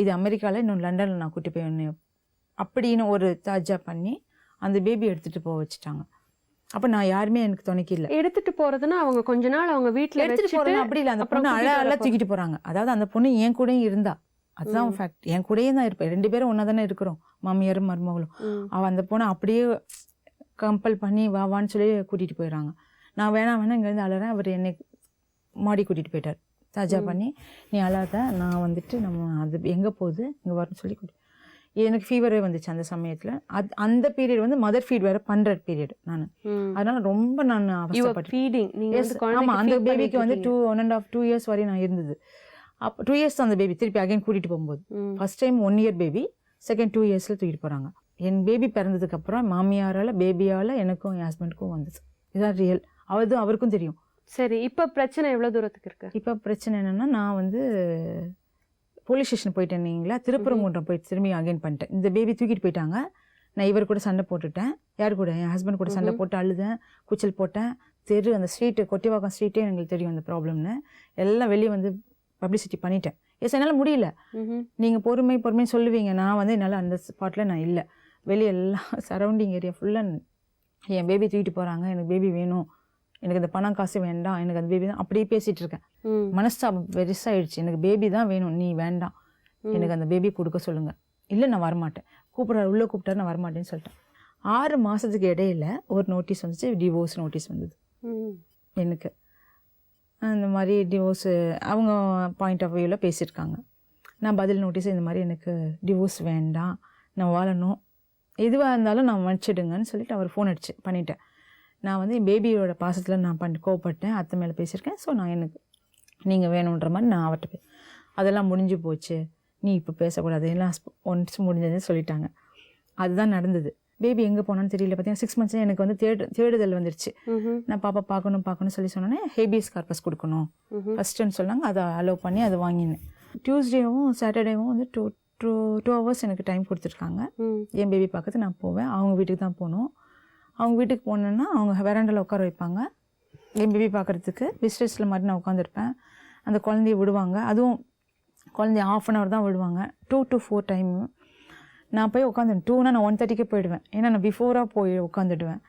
இது அமெரிக்காவில் இன்னும் லண்டனில் நான் கூட்டி போய் அப்படின்னு ஒரு தாஜா பண்ணி அந்த பேபி எடுத்துகிட்டு போக வச்சுட்டாங்க. அப்போ நான் யாருமே எனக்கு துணைக்கு இல்லை. எடுத்துட்டு போறதுன்னா அவங்க கொஞ்ச நாள் அவங்க வீட்டில் எடுத்துகிட்டு போகிறோம் அப்படி இல்லை, அந்த பொண்ணு அழகாக தூக்கிட்டு போகிறாங்க. அதாவது அந்த பொண்ணு என் கூடயும் இருந்தா, அதுதான் ஃபேக்ட். என் கூடயே தான் இருப்பேன், 2 பேரும் ஒன்றா தானே இருக்கிறோம், மாமியாரும் மருமகளும். அவள் அந்த பொண்ணை அப்படியே கம்பல் பண்ணி வான்னு சொல்லி கூட்டிகிட்டு போயிடறாங்க. நான் வேணாம் இங்கேருந்து அழறேன். அவர் என்னை மாடி கூட்டிகிட்டு போயிட்டார், தாஜா பண்ணி நீ அழாத, நான் வந்துட்டு நம்ம அது எங்கே போகுது இங்கே வரணும்னு சொல்லி எனக்கு ஃபீவரே வந்துச்சு அந்த சமயத்தில். அந்த பீரியட் வந்து மதர் ஃபீட் வேறு பண்ணுற பீரியட் நான். அதனால ரொம்ப நான் அவசரப்பட்டேன். ஆமாம், அந்த பேபிக்கு வந்து 1.5-2 years வரையும் நான் இருந்தது. அப்போ 2 years அந்த பேபி திருப்பி அகைன் கூட்டிகிட்டு போகும்போது first time 1 year baby, second 2 yearsல தூக்கிட்டு போகிறாங்க. என் பேபி பிறந்ததுக்கப்புறம் மாமியாரால் பேபியால் எனக்கும் என் ஹஸ்பண்டுக்கும் வந்தது. இதுதான் ரியல். அவருக்கும் தெரியும். சரி, இப்போ பிரச்சனை எவ்வளோ தூரத்துக்கு இருக்கு? இப்போ பிரச்சனை என்னென்னா, நான் வந்து போலீஸ் ஸ்டேஷன் போயிட்டேன்னீங்களா, திருப்பரங்குன்றம் போயிட்டு திரும்பி அகைன் பண்ணிட்டேன். இந்த பேபி தூக்கிட்டு போயிட்டாங்க, நான் இவர் கூட சண்டை போட்டுட்டேன். யார் கூட? என் ஹஸ்பண்ட் கூட சண்டை போட்டு அழுதேன், கூச்சல் போட்டேன். அந்த ஸ்ட்ரீட்டு கொட்டிவாக்கம் ஸ்ட்ரீட்டே எங்களுக்கு தெரியும் அந்த ப்ராப்ளம்னு. எல்லாம் வெளியே வந்து பப்ளிசிட்டி பண்ணிட்டேன். என்னால் முடியல. நீங்கள் பொறுமை சொல்லுவீங்க, நான் வந்து என்னால் அந்த ஸ்பாட்டில் நான் இல்லை. வெளியே எல்லாம் சரௌண்டிங் ஏரியா ஃபுல்லாக என் பேபி தூக்கிட்டு போகிறாங்க, எனக்கு பேபி வேணும், எனக்கு அந்த பணம் காசு வேண்டாம், எனக்கு அந்த பேபி தான், அப்படியே பேசிகிட்டு இருக்கேன். மனஸ்தாபம் பெருசாகிடுச்சு, எனக்கு பேபி தான் வேணும், நீ வேண்டாம், எனக்கு அந்த பேபி கொடுக்க சொல்லுங்கள், இல்லை நான் வரமாட்டேன், உள்ளே கூப்பிட்டாரு நான் வரமாட்டேன்னு சொல்லிட்டேன். 6 மாதத்துக்கு இடையில ஒரு நோட்டீஸ் வந்துச்சு, டிவோர்ஸ் நோட்டீஸ் வந்தது எனக்கு. அந்த மாதிரி டிவோர்ஸு அவங்க பாயிண்ட் ஆஃப் வியூவில் பேசியிருக்காங்க. நான் பதில் நோட்டீஸ் இந்த மாதிரி எனக்கு டிவோர்ஸ் வேண்டாம், நான் வாழணும், எதுவாக இருந்தாலும் நான் மன்னிச்சிடுங்கன்னு சொல்லிட்டு அவர் ஃபோன் அடிச்சு பண்ணிட்டேன். நான் வந்து என் பேபியோட பாசத்தில் நான் கோவப்பட்டேன், அத்தை மேலே பேசியிருக்கேன். ஸோ நான் எனக்கு நீங்கள் வேணுன்ற மாதிரி நான் அவர்கிட்ட அதெல்லாம் முடிஞ்சு போச்சு, நீ இப்போ பேசக்கூடாது, எல்லாம் ஒன்ஸ் முடிஞ்சதுன்னு சொல்லிட்டாங்க. அதுதான் நடந்தது. பேபி எங்கே போனான்னு தெரியல. பார்த்தீங்கன்னா 6 months எனக்கு வந்து தேடுதல் வந்துருச்சு. நான் பாப்பா பார்க்கணும்னு சொல்லி சொன்னோன்னே ஹேபியஸ் கார்பஸ் கொடுக்கணும் ஃபஸ்ட்டுன்னு சொன்னாங்க. அதை அலோவ் பண்ணி அதை வாங்கினேன். டியூஸ்டேவும் சாட்டர்டேவும் வந்து 2 hours எனக்கு டைம் கொடுத்துருக்காங்க. என் பேபி பார்க்கறது நான் போவேன். அவங்க வீட்டுக்கு தான் போகணும். அவங்க வீட்டுக்கு போனேன்னா அவங்க வெராண்டில் உட்கார வைப்பாங்க, என் பேபி பார்க்குறதுக்கு. விசிட்டர்ஸில் மாதிரி நான் உட்காந்துருப்பேன். அந்த குழந்தைய விடுவாங்க, அதுவும் குழந்தைய 1/2 hour தான் விடுவாங்க. 2 to 4 டைமு நான் போய் உட்காந்துடுவேன். 2னா நான் 1:30க்கே போயிடுவேன், ஏன்னா நான் பிஃபோராக போய் உட்காந்துடுவேன்.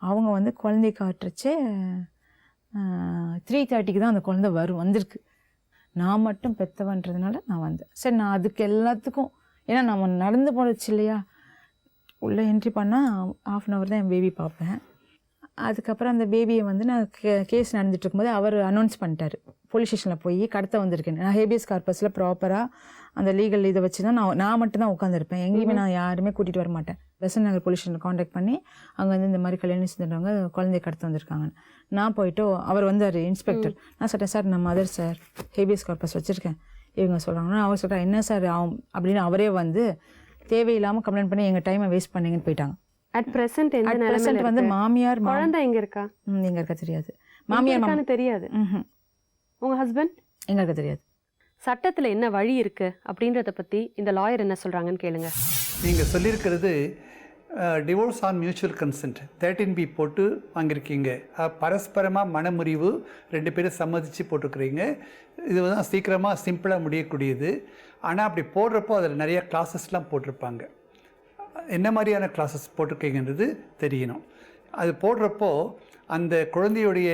அவங்க வந்து குழந்தைய காட்டுறச்சே 3:30க்கு தான் அந்த குழந்தை வந்திருக்கு. நான் மட்டும் பெற்றவன்றதுனால நான் வந்தேன். சரி, நான் அதுக்கு எல்லாத்துக்கும், ஏன்னா நம்ம நடந்து போனச்சு இல்லையா, உள்ளே என்ட்ரி பண்ணால் 1/2 hour தான் என் பேபி பார்ப்பேன். அதுக்கப்புறம் அந்த பேபியை வந்து நான் கேஸ் நடந்துட்டு இருக்கும்போது அவர் அனௌன்ஸ் பண்ணிட்டார், போலீஸ் ஸ்டேஷனில் போய் கடத்த வந்திருக்கேன். நான் ஹேபியஸ் கார்பஸில் ப்ராப்பராக அந்த லீகல் இதை வச்சு தான் நான் மட்டும் தான் உட்காந்துருப்பேன். எங்கேயுமே நான் யாருமே கூட்டிகிட்டு வர மாட்டேன். பெசன்ட் நகர் போலீஸ் ஸ்டேஷனில் காண்டாக்ட் பண்ணி அங்கே வந்து இந்த மாதிரி கல்யாணம் செஞ்சுருவாங்க, குழந்தைய கடத்த வந்திருக்காங்கன்னு. நான் போயிட்டு அவர் வந்தார் இன்ஸ்பெக்டர். நான் சொல்கிறேன், சார் நான் மதர் சார், ஹேபியஸ் கார்பஸ் வச்சுருக்கேன். இவங்க சொல்கிறாங்கன்னா அவர் சொல்கிறேன், என்ன சார் அப்படின்னு அவரே வந்து தேவையில்லாமல் கம்ப்ளைண்ட் பண்ணி எங்கள் டைமை வேஸ்ட் பண்ணிங்கன்னு போயிட்டாங்க. அட் பிரசன்ட் எந்த அட் நிலைமையில ப்ரெசென்ட் வந்து இருக்கு? மாமியார் குழந்தை எங்க இருக்கா? எங்க இருக்க தெரியாது. எங்க மாமியார் இருக்கான்னு தெரியாது. உங்க ஹஸ்பண்ட்? எங்க இருக்க தெரியாது. சட்டத்துல என்ன வழி இருக்கு அப்படின்றத பத்தி இந்த லாயர் என்ன சொல்றாங்கன்னு கேளுங்க. நீங்கள் சொல்லியிருக்கிறது divorce on mutual consent 13B போட்டு வாங்கியிருக்கீங்க. பரஸ்பரமாக மனமுறிவு 2 பேரும் சம்மதித்து போட்டிருக்கிறீங்க. இது வந்து சீக்கிரமாக சிம்பிளாக முடியக்கூடியது. ஆனால் அப்படி போடுறப்போ அதில் நிறைய கிளாஸஸ்லாம் போட்டிருப்பாங்க. என்ன மாதிரியான கிளாஸஸ் போட்டிருக்கீங்கன்றது தெரியணும். அது போடுறப்போ அந்த குழந்தையுடைய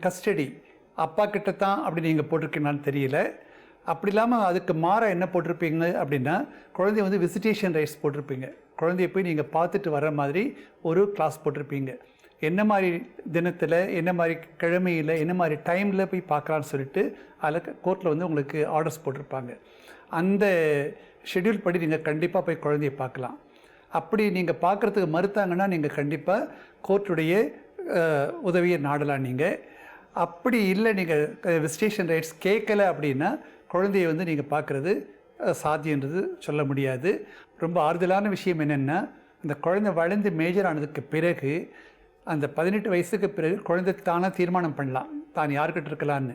கஸ்டடி அப்பா கிட்ட தான் அப்படி நீங்கள் போட்டிருக்கீங்களான்னு தெரியல. அப்படி இல்லாமல் அதுக்கு மாற என்ன போட்டிருப்பீங்க அப்படின்னா, குழந்தைய வந்து விசிட்டேஷன் ரைட்ஸ் போட்டிருப்பீங்க. குழந்தைய போய் நீங்கள் பார்த்துட்டு வர மாதிரி ஒரு கிளாஸ் போட்டிருப்பீங்க. என்ன மாதிரி தினத்தில், என்ன மாதிரி கிழமையில், என்ன மாதிரி டைமில் போய் பார்க்கலான்னு சொல்லிட்டு அதில் கோர்ட்டில் வந்து உங்களுக்கு ஆர்டர்ஸ் போட்டிருப்பாங்க. அந்த ஷெட்யூல் படி நீங்கள் கண்டிப்பாக போய் குழந்தைய பார்க்கலாம். அப்படி நீங்கள் பார்க்குறதுக்கு மறுத்தாங்கன்னா நீங்கள் கண்டிப்பாக கோர்ட்டுடைய உதவியை நாடலாம். நீங்கள் அப்படி இல்லை, நீங்கள் விசிட்டேஷன் ரைட்ஸ் கேட்கலை அப்படின்னா குழந்தைய வந்து நீங்கள் பார்க்குறது சாத்தியன்றது சொல்ல முடியாது. ரொம்ப ஆறுதலான விஷயம் என்னென்னா, அந்த குழந்தை வளர்ந்து மேஜர் ஆனதுக்கு பிறகு அந்த 18 வயசுக்கு பிறகு குழந்தை தானாக தீர்மானம் பண்ணலாம் தான் யார்கிட்ட இருக்கலான்னு.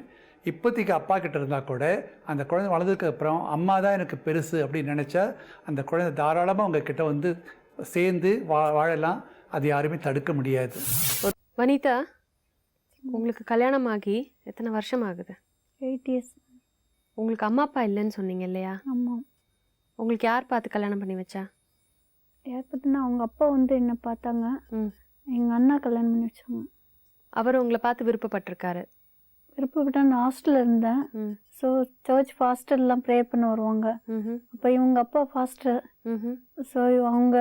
இப்போதைக்கு அப்பா கிட்ட இருந்தால் கூட அந்த குழந்தை வளர்ந்ததுக்கு அப்புறம் அம்மா தான் எனக்கு பெருசு அப்படின்னு நினச்சா அந்த குழந்தை தாராளமாக உங்ககிட்ட வந்து சேர்ந்து வாழலாம். அது யாருமே தடுக்க முடியாது. வனிதா, உங்களுக்கு கல்யாணம் ஆகி எத்தனை வருஷம் ஆகுது? 8 years. உங்களுக்கு அம்மா அப்பா இல்லைன்னு சொன்னீங்க இல்லையா? ஆமாம். உங்களுக்கு யார் பார்த்து கல்யாணம் பண்ணி வச்சா? யார் பார்த்துன்னா அவங்க அப்பா வந்து என்னை பார்த்தாங்க. ம். எங்கள் அண்ணா கல்யாணம் பண்ணி வச்சாங்க. அவர் உங்களை பார்த்து விருப்பப்பட்டிருக்காரு. விருப்பப்பட்ட நான் ஹாஸ்டலில் இருந்தேன். ம். ஸோ சர்ச் ஃபாஸ்டர்லாம் ப்ரேயர் பண்ண வருவாங்க. ம்ஹும். அப்போ இவங்க அப்பா ஃபாஸ்டர். ம்ஹும். ஸோ அவங்க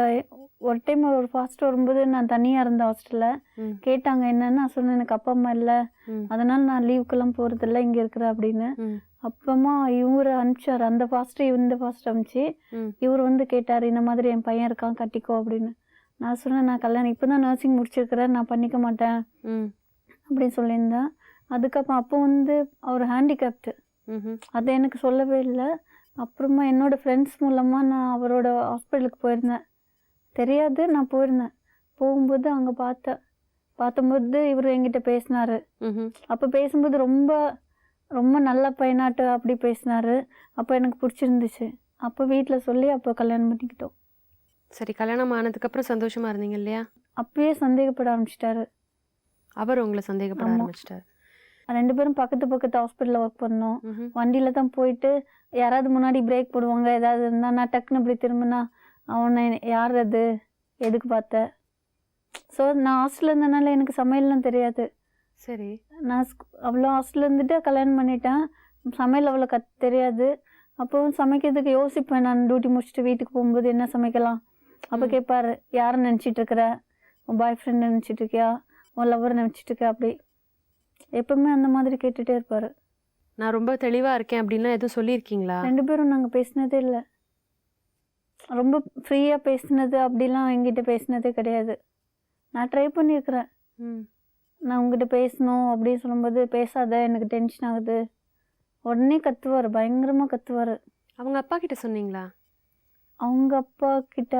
ஒரு டைம் ஒரு ஃபாஸ்ட் வரும்போது நான் தனியாக இருந்தேன் ஹாஸ்டலில். ம். கேட்டாங்க என்னன்னு. நான் சொன்னேன் எனக்கு அப்பா அம்மா இல்லை, ம். அதனால் நான் லீவுக்கெல்லாம் போகிறதில்ல, இங்கே இருக்கிறேன் அப்படின்னு. ம். அப்புறமா இவர் அனுப்பிச்சார், அந்த ஃபாஸ்ட்டு இந்த ஃபாஸ்ட் அனுப்பிச்சு ம். இவர் வந்து கேட்டார் இந்த மாதிரி என் பையன் இருக்கான் கட்டிக்கோ அப்படின்னு. நான் சொன்னேன் நான் கல்யாணம் இப்போ தான் நர்சிங் முடிச்சிருக்கிறேன், நான் பண்ணிக்க மாட்டேன் ம். அப்படின்னு சொல்லியிருந்தேன். அதுக்கப்புறம் அப்போ வந்து அவர் ஹேண்டிகேப்டு, ம்ஹும். அது எனக்கு சொல்லவே இல்லை. அப்புறமா என்னோடய ஃப்ரெண்ட்ஸ் மூலமாக நான் அவரோட ஹாஸ்பிட்டலுக்கு போயிருந்தேன். தெரியாது, நான் போயிருந்தேன். போகும்போது அங்கே பார்த்தபோது இவர் என்கிட்ட பேசினார். ம்ஹும். அப்போ பேசும்போது ரொம்ப ரொம்ப நல்ல பையனாட்டு அப்படி பேசினார். அப்போ எனக்கு பிடிச்சிருந்துச்சு. அப்போ வீட்டில் சொல்லி அப்போ கல்யாணம் பண்ணிக்கிட்டோம். சரி, கல்யாணம் ஆனதுக்கப்புறம் சந்தோஷமா இருந்தீங்க இல்லையா? அப்பயே சந்தேகப்பட ஆரம்பிச்சிட்டாரு. அவர் உங்களை சந்தேகப்பட ஆமா. ஆரம்பிச்சிட்டார். 2 பேரும் பக்கத்து ஹாஸ்பிட்டலில் ஒர்க் பண்ணோம். ம்ஹும். வண்டியில் தான் போயிட்டு யாராவது முன்னாடி பிரேக் போடுவாங்க, ஏதாவது இருந்தால் நான் டக்குன்னு இப்படி திரும்பினா அவனை யார் அது எதுக்கு பார்த்த. ஸோ நான் ஹாஸ்டலில் இருந்தனால எனக்கு சமையல்லாம் தெரியாது. சரி. நான் அவ்வளோ ஹாஸ்டலில் இருந்துட்டு கல்யாணம் பண்ணிட்டேன். சமையல் அவ்வளோ தெரியாது. அப்போ சமைக்கிறதுக்கு யோசிப்பேன். நான் டியூட்டி முடிச்சுட்டு வீட்டுக்கு போகும்போது என்ன சமைக்கலாம். அப்போ கேட்பார், யாரை நினச்சிட்டு இருக்கிற, உன் பாய் ஃப்ரெண்ட் நினச்சிட்டு இருக்கியா, உன் லவ்வர் நினச்சிட்டு இருக்கியா, அப்படி எப்பவுமே அந்த மாதிரி கேட்டுகிட்டே இருப்பார். நான் ரொம்ப தெளிவா இருக்கேன் அப்படின்லாம் எதுவும் சொல்லியிருக்கீங்களா? 2 பேரும் நாங்கள் பேசினதே இல்லை. ரொம்ப ஃப்ரீயாக பேசினது அப்படிலாம் என்கிட்ட பேசினதே கிடையாது. நான் ட்ரை பண்ணியிருக்கிறேன். ம். நான் உங்ககிட்ட பேசணும் அப்படின்னு சொல்லும்போது பேசாத, எனக்கு டென்ஷன் ஆகுது, உடனே கத்துவார், பயங்கரமாக கத்துவார். அவங்க அப்பா கிட்ட சொன்னீங்களா? அவங்க அப்பா கிட்ட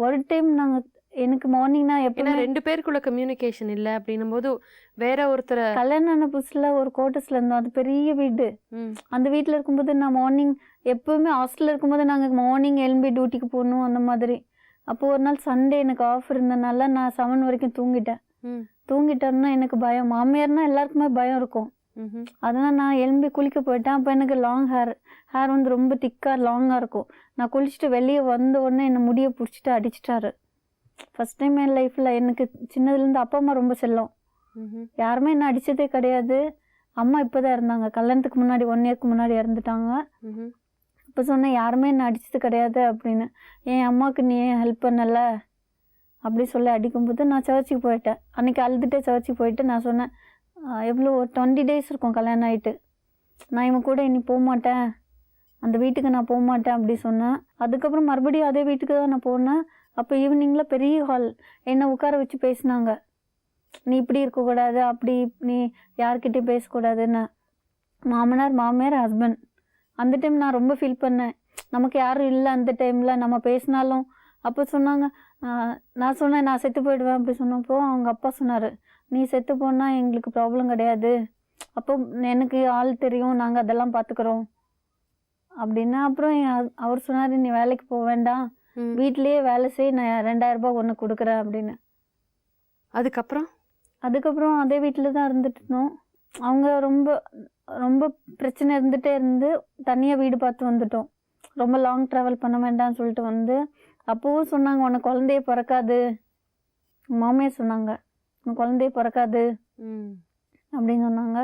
ஒரு டைம் நாங்கள் எனக்கு மார்னிங்னா ஏன்னா எப்படின்னா 2 பேருக்குள்ள கம்யூனிகேஷன் இல்லை அப்படின்னும் போது வேற ஒருத்தரை. கல்யாணம் ஆன புதுசில் ஒரு கோட்டஸில் இருந்தோம். அது பெரிய வீடு. ம். அந்த வீட்டில் இருக்கும்போது நான் மார்னிங் எப்போவுமே ஹாஸ்டலில் இருக்கும்போது நாங்கள் மார்னிங் எழும்பி டியூட்டிக்கு போகணும் அந்த மாதிரி. அப்போது ஒரு நாள் சண்டே எனக்கு ஆஃப் இருந்தனால நான் 7 வரைக்கும் தூங்கிட்டேன். ம். தூங்கிட்டேன்னா எனக்கு பயம். மாமியார்னா எல்லாருக்குமே பயம் இருக்கும். ம்ஹும். அதனால் நான் எழும்பி குளிக்க போயிட்டேன். அப்போ எனக்கு லாங் ஹேர் வந்து ரொம்ப திக்காக லாங்காக இருக்கும். நான் குளிச்சுட்டு வெளியே வந்த உடனே என்னை முடியை பிடிச்சிட்டு அடிச்சிட்டாரு. ஃபஸ்ட் டைம் என் லைஃப்பில். எனக்கு சின்னதுலேருந்து அப்பா அம்மா ரொம்ப செல்லம். ம்ஹும். யாருமே என்னை அடித்ததே கிடையாது. அம்மா இப்போ தான் இருந்தாங்க, கல்யாணத்துக்கு முன்னாடி 1 இயர்க்கு முன்னாடி இறந்துட்டாங்க. ம்ஹும். இப்போ சொன்னேன் யாருமே என்னை அடித்தது கிடையாது அப்படின்னு. என் அம்மாவுக்கு நீ ஏன் ஹெல்ப் பண்ணலை அப்படி சொல்லி அடிக்கும்போது நான் சர்ச்சுக்கு போயிட்டேன். அன்றைக்கி அழுதுகிட்டே சர்ச்சுக்கு போயிட்டு நான் சொன்னேன், எவ்வளோ ஒரு 20 days இருக்கும் கல்யாணம் ஆகிட்டு, நான் இவன் கூட இனி போக மாட்டேன், அந்த வீட்டுக்கு நான் போக மாட்டேன் அப்படி சொன்னேன். அதுக்கப்புறம் மறுபடியும் அதே வீட்டுக்கு தான் நான் போனேன். அப்போ ஈவினிங்கில் பெரிய ஹால் என்னை உட்கார வச்சு பேசினாங்க. நீ இப்படி இருக்கக்கூடாது, அப்படி நீ யார்கிட்டையும் பேசக்கூடாதுன்னு. மாமியார் ஹஸ்பண்ட். அந்த டைம் நான் ரொம்ப ஃபீல் பண்ணேன், நமக்கு யாரும் இல்லை அந்த டைமில் நம்ம பேசினாலும். அப்போ சொன்னாங்க நான் சொன்னேன் நான் செத்து போயிடுவேன் அப்படி சொன்னப்போ அவங்க அப்பா சொன்னார், நீ செத்து போனால் எங்களுக்கு ப்ராப்ளம் கிடையாது, அப்போ எனக்கு ஆள் தெரியும், நாங்கள் அதெல்லாம் பார்த்துக்குறோம் அப்படின்னா. அப்புறம் அவர் சொன்னார், நீ வேலைக்கு போக வேண்டாம், வீட்டிலேயே வேலை செய், நான் 2000 ரூபாய் ஒன்று கொடுக்குறேன் அப்படின்னு. அதுக்கப்புறம் அதே வீட்டில் தான் இருந்துட்டு இருந்தோம். அவங்க ரொம்ப ரொம்ப பிரச்சனை இருந்துகிட்டே இருந்து தனியாக வீடு பார்த்து வந்துட்டோம். ரொம்ப லாங் ட்ராவல் பண்ண வேண்டாம்னு சொல்லிட்டு வந்து அப்போவும் சொன்னாங்க, உனக்கு குழந்தையே பிறக்காது, மாமியார் சொன்னாங்க, உனக்கு குழந்தையே பிறக்காது அப்படின்னு சொன்னாங்க.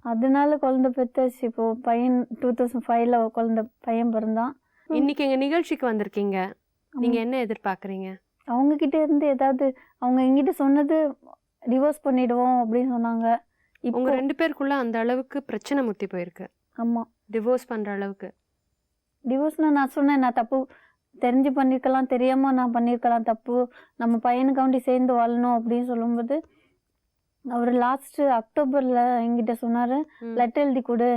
அதனால குழந்தை பெற்றாச்சு. இப்போது பையன் 2005 பையன் பிறந்தான். இன்னைக்கு எங்கள் நிகழ்ச்சிக்கு வந்திருக்கீங்க, நீங்கள் என்ன எதிர்பார்க்குறீங்க? அவங்கக்கிட்ட இருந்து ஏதாவது, அவங்க எங்கிட்ட சொன்னது டிவோர்ஸ் பண்ணிடுவோம் அப்படின்னு சொன்னாங்க. உங்க 2 பேருக்குள்ள அந்த அளவுக்கு பிரச்சனை முத்தி போயிருக்கு? ஆமாம், டிவோர்ஸ் பண்ற அளவுக்கு. டிவோர்ஸ்னால் நான் சொன்னேன், நான் தப்பு தெரிஞ்சு பண்ணியிருக்கலாம், தெரியாமல் நான் பண்ணியிருக்கலாம் தப்பு, நம்ம பையனுக்காண்டி சேர்ந்து வாழணும் அப்படின்னு சொல்லும்போது அவர் லாஸ்ட்டு அக்டோபரில் என்கிட்ட சொன்னார், லெட்டர் எழுதி கொடு,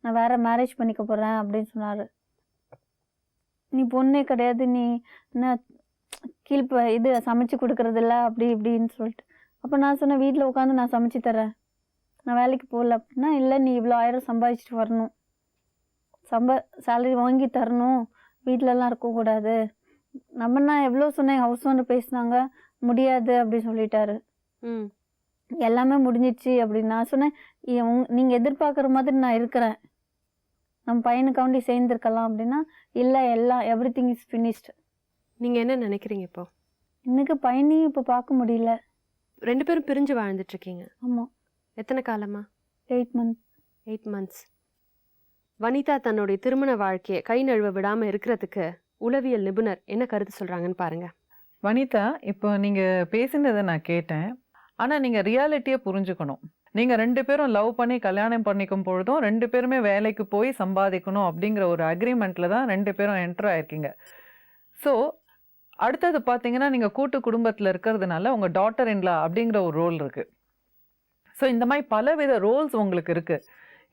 நான் வேறு மேரேஜ் பண்ணிக்க போகிறேன் அப்படின்னு சொன்னார். நீ பொண்ணே கிடையாது, நீ என்ன இது சமைச்சு கொடுக்குறதில்ல அப்படி இப்படின்னு சொல்லிட்டு. அப்போ நான் சொன்னேன், வீட்டில் உட்காந்து நான் சமைச்சு தரேன், நான் வேலைக்கு போகல அப்படின்னா. இல்லை, நீ இவ்வளோ 1000 சம்பாதிச்சிட்டு வரணும், சேலரி வாங்கி தரணும், வீட்டிலலாம் இருக்கக்கூடாது. நான் எவ்வளோ சொன்னேன், ஹவுஸ் ஓனர் பேசினாங்க, முடியாது அப்படி சொல்லிட்டாரு. எல்லாமே முடிஞ்சிடுச்சு அப்படின்னு நான் சொன்னேன். நீங்கள் எதிர்பார்க்குற மாதிரி நான் இருக்கிறேன், நம்ம பையனுக்காண்டி சேர்ந்துருக்கலாம் அப்படின்னா. இல்லை, எவ்ரிதிங் இஸ் ஃபினிஷ்டு. நீங்கள் என்ன நினைக்கிறீங்க இப்போ? எனக்கு பையனையும் இப்போ பார்க்க முடியல. 2 பேரும் பிரிஞ்சு வாழ்ந்துட்டுருக்கீங்க? ஆமாம். எத்தனை காலமா? 8 months. 8 months. வனிதா தன்னுடைய திருமண வாழ்க்கையை கை நழுவ விடாமல் இருக்கிறதுக்கு உளவியல் நிபுணர் என்ன கருத்து சொல்கிறாங்கன்னு பாருங்கள். வனிதா, இப்போ நீங்கள் பேசினதை நான் கேட்டேன். ஆனால் நீங்கள் ரியாலிட்டியை புரிஞ்சுக்கணும். நீங்கள் 2 பேரும் லவ் பண்ணி கல்யாணம் பண்ணிக்கும் பொழுதும் 2 பேருமே வேலைக்கு போய் சம்பாதிக்கணும் அப்படிங்கிற ஒரு அக்ரிமெண்ட்டில் தான் 2 பேரும் என்டர் ஆயிருக்கீங்க. ஸோ அடுத்தது பார்த்தீங்கன்னா, நீங்கள் கூட்டு குடும்பத்தில் இருக்கிறதுனால உங்கள் டாட்டர் இன்லா அப்படிங்கிற ஒரு ரோல் இருக்குது. ஸோ இந்த மாதிரி பலவித ரோல்ஸ் உங்களுக்கு இருக்குது.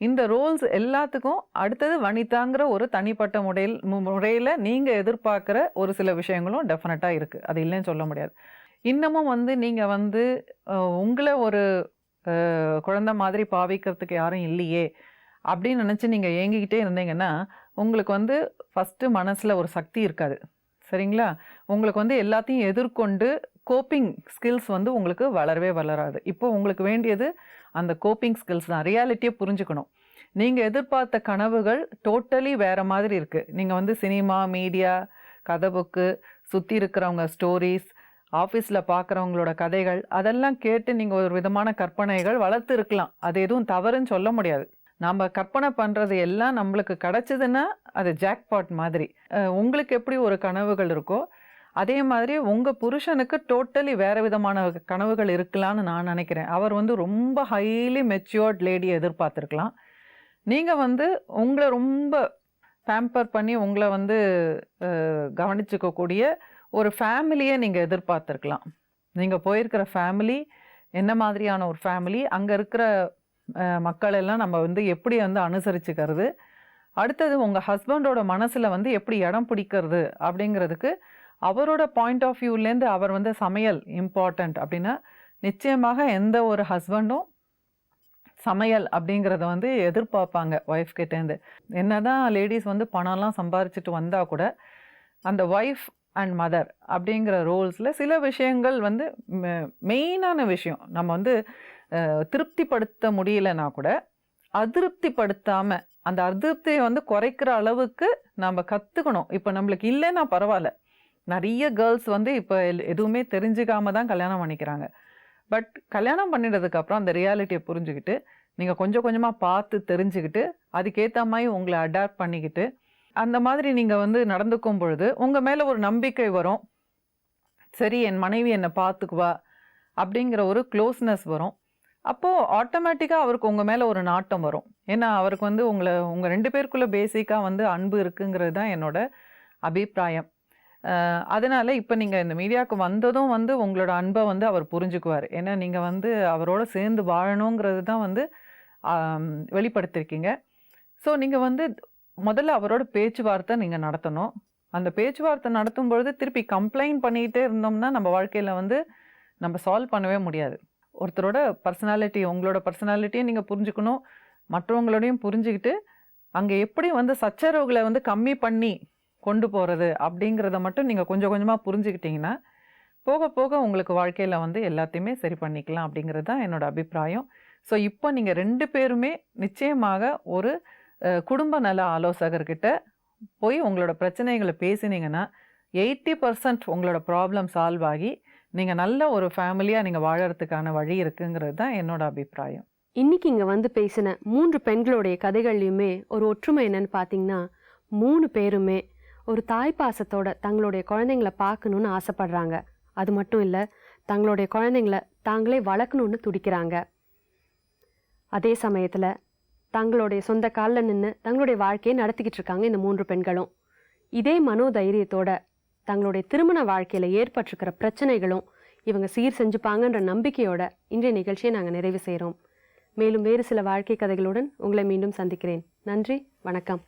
இந்த ரோல்ஸ் எல்லாத்துக்கும் அடுத்தது வனிதாங்கிற ஒரு தனிப்பட்ட முறையில் நீங்கள் எதிர்பார்க்குற ஒரு சில விஷயங்களும் டெஃபினட்டாக இருக்குது. அது இல்லைன்னு சொல்ல முடியாது. இன்னமும் நீங்கள் உங்களை ஒரு குழந்தை மாதிரி பாவிக்கிறதுக்கு யாரும் இல்லையே அப்படின்னு நினச்சி நீங்கள் ஏங்கிக்கிட்டே இருந்தீங்கன்னா, உங்களுக்கு ஃபஸ்ட்டு மனசில் ஒரு சக்தி இருக்காது. சரிங்களா? உங்களுக்கு எல்லாத்தையும் எதிர்கொண்டு கோப்பிங் ஸ்கில்ஸ் உங்களுக்கு வளரவே வளராது. இப்போ உங்களுக்கு வேண்டியது அந்த கோப்பிங் ஸ்கில்ஸ் தான். ரியாலிட்டியை புரிஞ்சுக்கணும். நீங்கள் எதிர்பார்த்த கனவுகள் டோட்டலி வேறு மாதிரி இருக்குது. நீங்கள் சினிமா, மீடியா, கதை புக்கு, சுற்றி இருக்கிறவங்க ஸ்டோரிஸ், ஆஃபீஸில் பார்க்குறவங்களோட கதைகள், அதெல்லாம் கேட்டு நீங்கள் ஒரு விதமான கற்பனைகள் வளர்த்து இருக்கலாம். அது எதுவும் தவறுன்னு சொல்ல முடியாது. நம்ம கற்பனை பண்ணுறது எல்லாம் நம்மளுக்கு கிடச்சிதுன்னா அது ஜாக்பாட் மாதிரி. உங்களுக்கு எப்படி ஒரு கனவுகள் இருக்கோ அதே மாதிரி உங்கள் புருஷனுக்கு டோட்டலி வேறு விதமான கனவுகள் இருக்கலான்னு நான் நினைக்கிறேன். அவர் ரொம்ப ஹைலி மெச்சூர்ட் லேடியை எதிர்பார்த்துருக்கலாம். நீங்கள் உங்களை ரொம்ப பேம்பர் பண்ணி உங்களை கவனிச்சுக்கக்கூடிய ஒரு ஃபேமிலியை நீங்கள் எதிர்பார்த்துருக்கலாம். நீங்கள் போயிருக்கிற ஃபேமிலி என்ன மாதிரியான ஒரு ஃபேமிலி, அங்கே இருக்கிற மக்கள் எல்லாம் நம்ம எப்படி அனுசரிச்சுக்கிறது, அடுத்தது உங்கள் ஹஸ்பண்டோட மனசில் எப்படி இடம் பிடிக்கிறது அப்படிங்கிறதுக்கு அவரோட பாயிண்ட் ஆஃப் வியூலேருந்து அவர் சமையல் இம்பார்ட்டண்ட் அப்படின்னா, நிச்சயமாக எந்த ஒரு ஹஸ்பண்டும் சமையல் அப்படிங்கிறத எதிர்பார்ப்பாங்க ஒய்ஃப் கிட்டேருந்து. என்ன தான் லேடிஸ் பணம்லாம் சம்பாரிச்சிட்டு வந்தால் கூட அந்த ஒய்ஃப் அண்ட் மதர் அப்படிங்கிற ரோல்ஸில் சில விஷயங்கள் மெயினான விஷயம் நம்ம திருப்திப்படுத்த முடியலன்னா கூட அதிருப்திப்படுத்தாமல் அந்த அதிருப்தியை குறைக்கிற அளவுக்கு நம்ம கற்றுக்கணும். இப்போ நம்மளுக்கு இல்லைன்னா பரவாயில்ல. நிறைய கேர்ள்ஸ் இப்போ எதுவுமே தெரிஞ்சுக்காம தான் கல்யாணம் பண்ணிக்கிறாங்க. பட் கல்யாணம் பண்ணிடுறதுக்கப்புறம் அந்த ரியாலிட்டியை புரிஞ்சுக்கிட்டு நீங்கள் கொஞ்சம் கொஞ்சமாக பார்த்து தெரிஞ்சுக்கிட்டு அதுக்கேற்ற மாதிரி உங்களை அடாப்ட் பண்ணிக்கிட்டு அந்த மாதிரி நீங்கள் நடந்துக்கும் பொழுது உங்கள் மேலே ஒரு நம்பிக்கை வரும். சரி, என் மனைவி என்னை பார்த்துக்குவா அப்படிங்கிற ஒரு க்ளோஸ்னஸ் வரும். அப்போது ஆட்டோமேட்டிக்காக அவருக்கு உங்கள் மேலே ஒரு நாட்டம் வரும். ஏன்னா அவருக்கு உங்கள் 2 பேருக்குள்ளே பேசிக்காக அன்பு இருக்குங்கிறது தான் என்னோட அபிப்பிராயம். அதனால் இப்போ நீங்கள் இந்த மீடியாவுக்கு வந்ததும் உங்களோட அன்பை அவர் புரிஞ்சுக்குவார். ஏன்னா நீங்கள் அவரோட சேர்ந்து வாழணுங்கிறது தான் வெளிப்படுத்திருக்கீங்க. ஸோ நீங்கள் முதல்ல அவரோட பேச்சுவார்த்தை நீங்கள் நடத்தணும். அந்த பேச்சுவார்த்தை நடத்தும் பொழுது திருப்பி கம்ப்ளைண்ட் பண்ணிக்கிட்டே இருந்தோம்னா நம்ம வாழ்க்கையில் வந்து நம்ம சால்வ் பண்ணவே முடியாது. ஒருத்தரோட பர்சனாலிட்டி, உங்களோட பர்சனாலிட்டியை நீங்கள் புரிஞ்சுக்கணும், மற்றவங்களோடையும் புரிஞ்சுக்கிட்டு அங்கே எப்படி வந்து சச்சரவுகளை வந்து கம்மி பண்ணி கொண்டு போகிறது அப்படிங்கிறத மட்டும் நீங்கள் கொஞ்சம் கொஞ்சமாக புரிஞ்சுக்கிட்டிங்கன்னா போக போக உங்களுக்கு வாழ்க்கையில் வந்து எல்லாத்தையுமே சரி பண்ணிக்கலாம் அப்படிங்கிறது தான் என்னோட அபிப்பிராயம். ஸோ இப்போ நீங்கள் 2 பேருமே நிச்சயமாக ஒரு குடும்ப நல ஆலோசகர்கிட்ட போய் உங்களோட பிரச்சனைகளை பேசினீங்கன்னா 80% உங்களோட ப்ராப்ளம் சால்வ் ஆகி நீங்கள் நல்ல ஒரு ஃபேமிலியாக நீங்கள் வாழறதுக்கான வழி இருக்குங்கிறது தான் என்னோட அபிப்பிராயம். இன்னைக்கு இங்கே வந்து பேசின 3 பெண்களுடைய கதைகள்லையுமே ஒரு ஒற்றுமை என்னன்னு பார்த்தீங்கன்னா 3 பேருமே ஒரு தாய்ப்பாசத்தோட தங்களுடைய குழந்தைங்கள பார்க்கணுன்னு ஆசைப்படுறாங்க. அது மட்டும் இல்லை, தங்களுடைய குழந்தைங்கள தாங்களே வளர்க்கணுன்னு துடிக்கிறாங்க. அதே சமயத்தில் தங்களுடைய சொந்த காலில் நின்று தங்களுடைய வாழ்க்கையை நடத்திக்கிட்டு இருக்காங்க இந்த 3 பெண்களும். இதே மனோதைரியத்தோட தங்களுடைய திருமண வாழ்க்கையில் ஏற்பட்டிருக்கிற பிரச்சனைகளும் இவங்க சீர் செஞ்சுப்பாங்கன்ற நம்பிக்கையோட இன்றைய நிகழ்ச்சியை நாங்கள் நிறைவு செய்கிறோம். மேலும் வேறு சில வாழ்க்கை கதைகளுடன் உங்களை மீண்டும் சந்திக்கிறேன். நன்றி, வணக்கம்.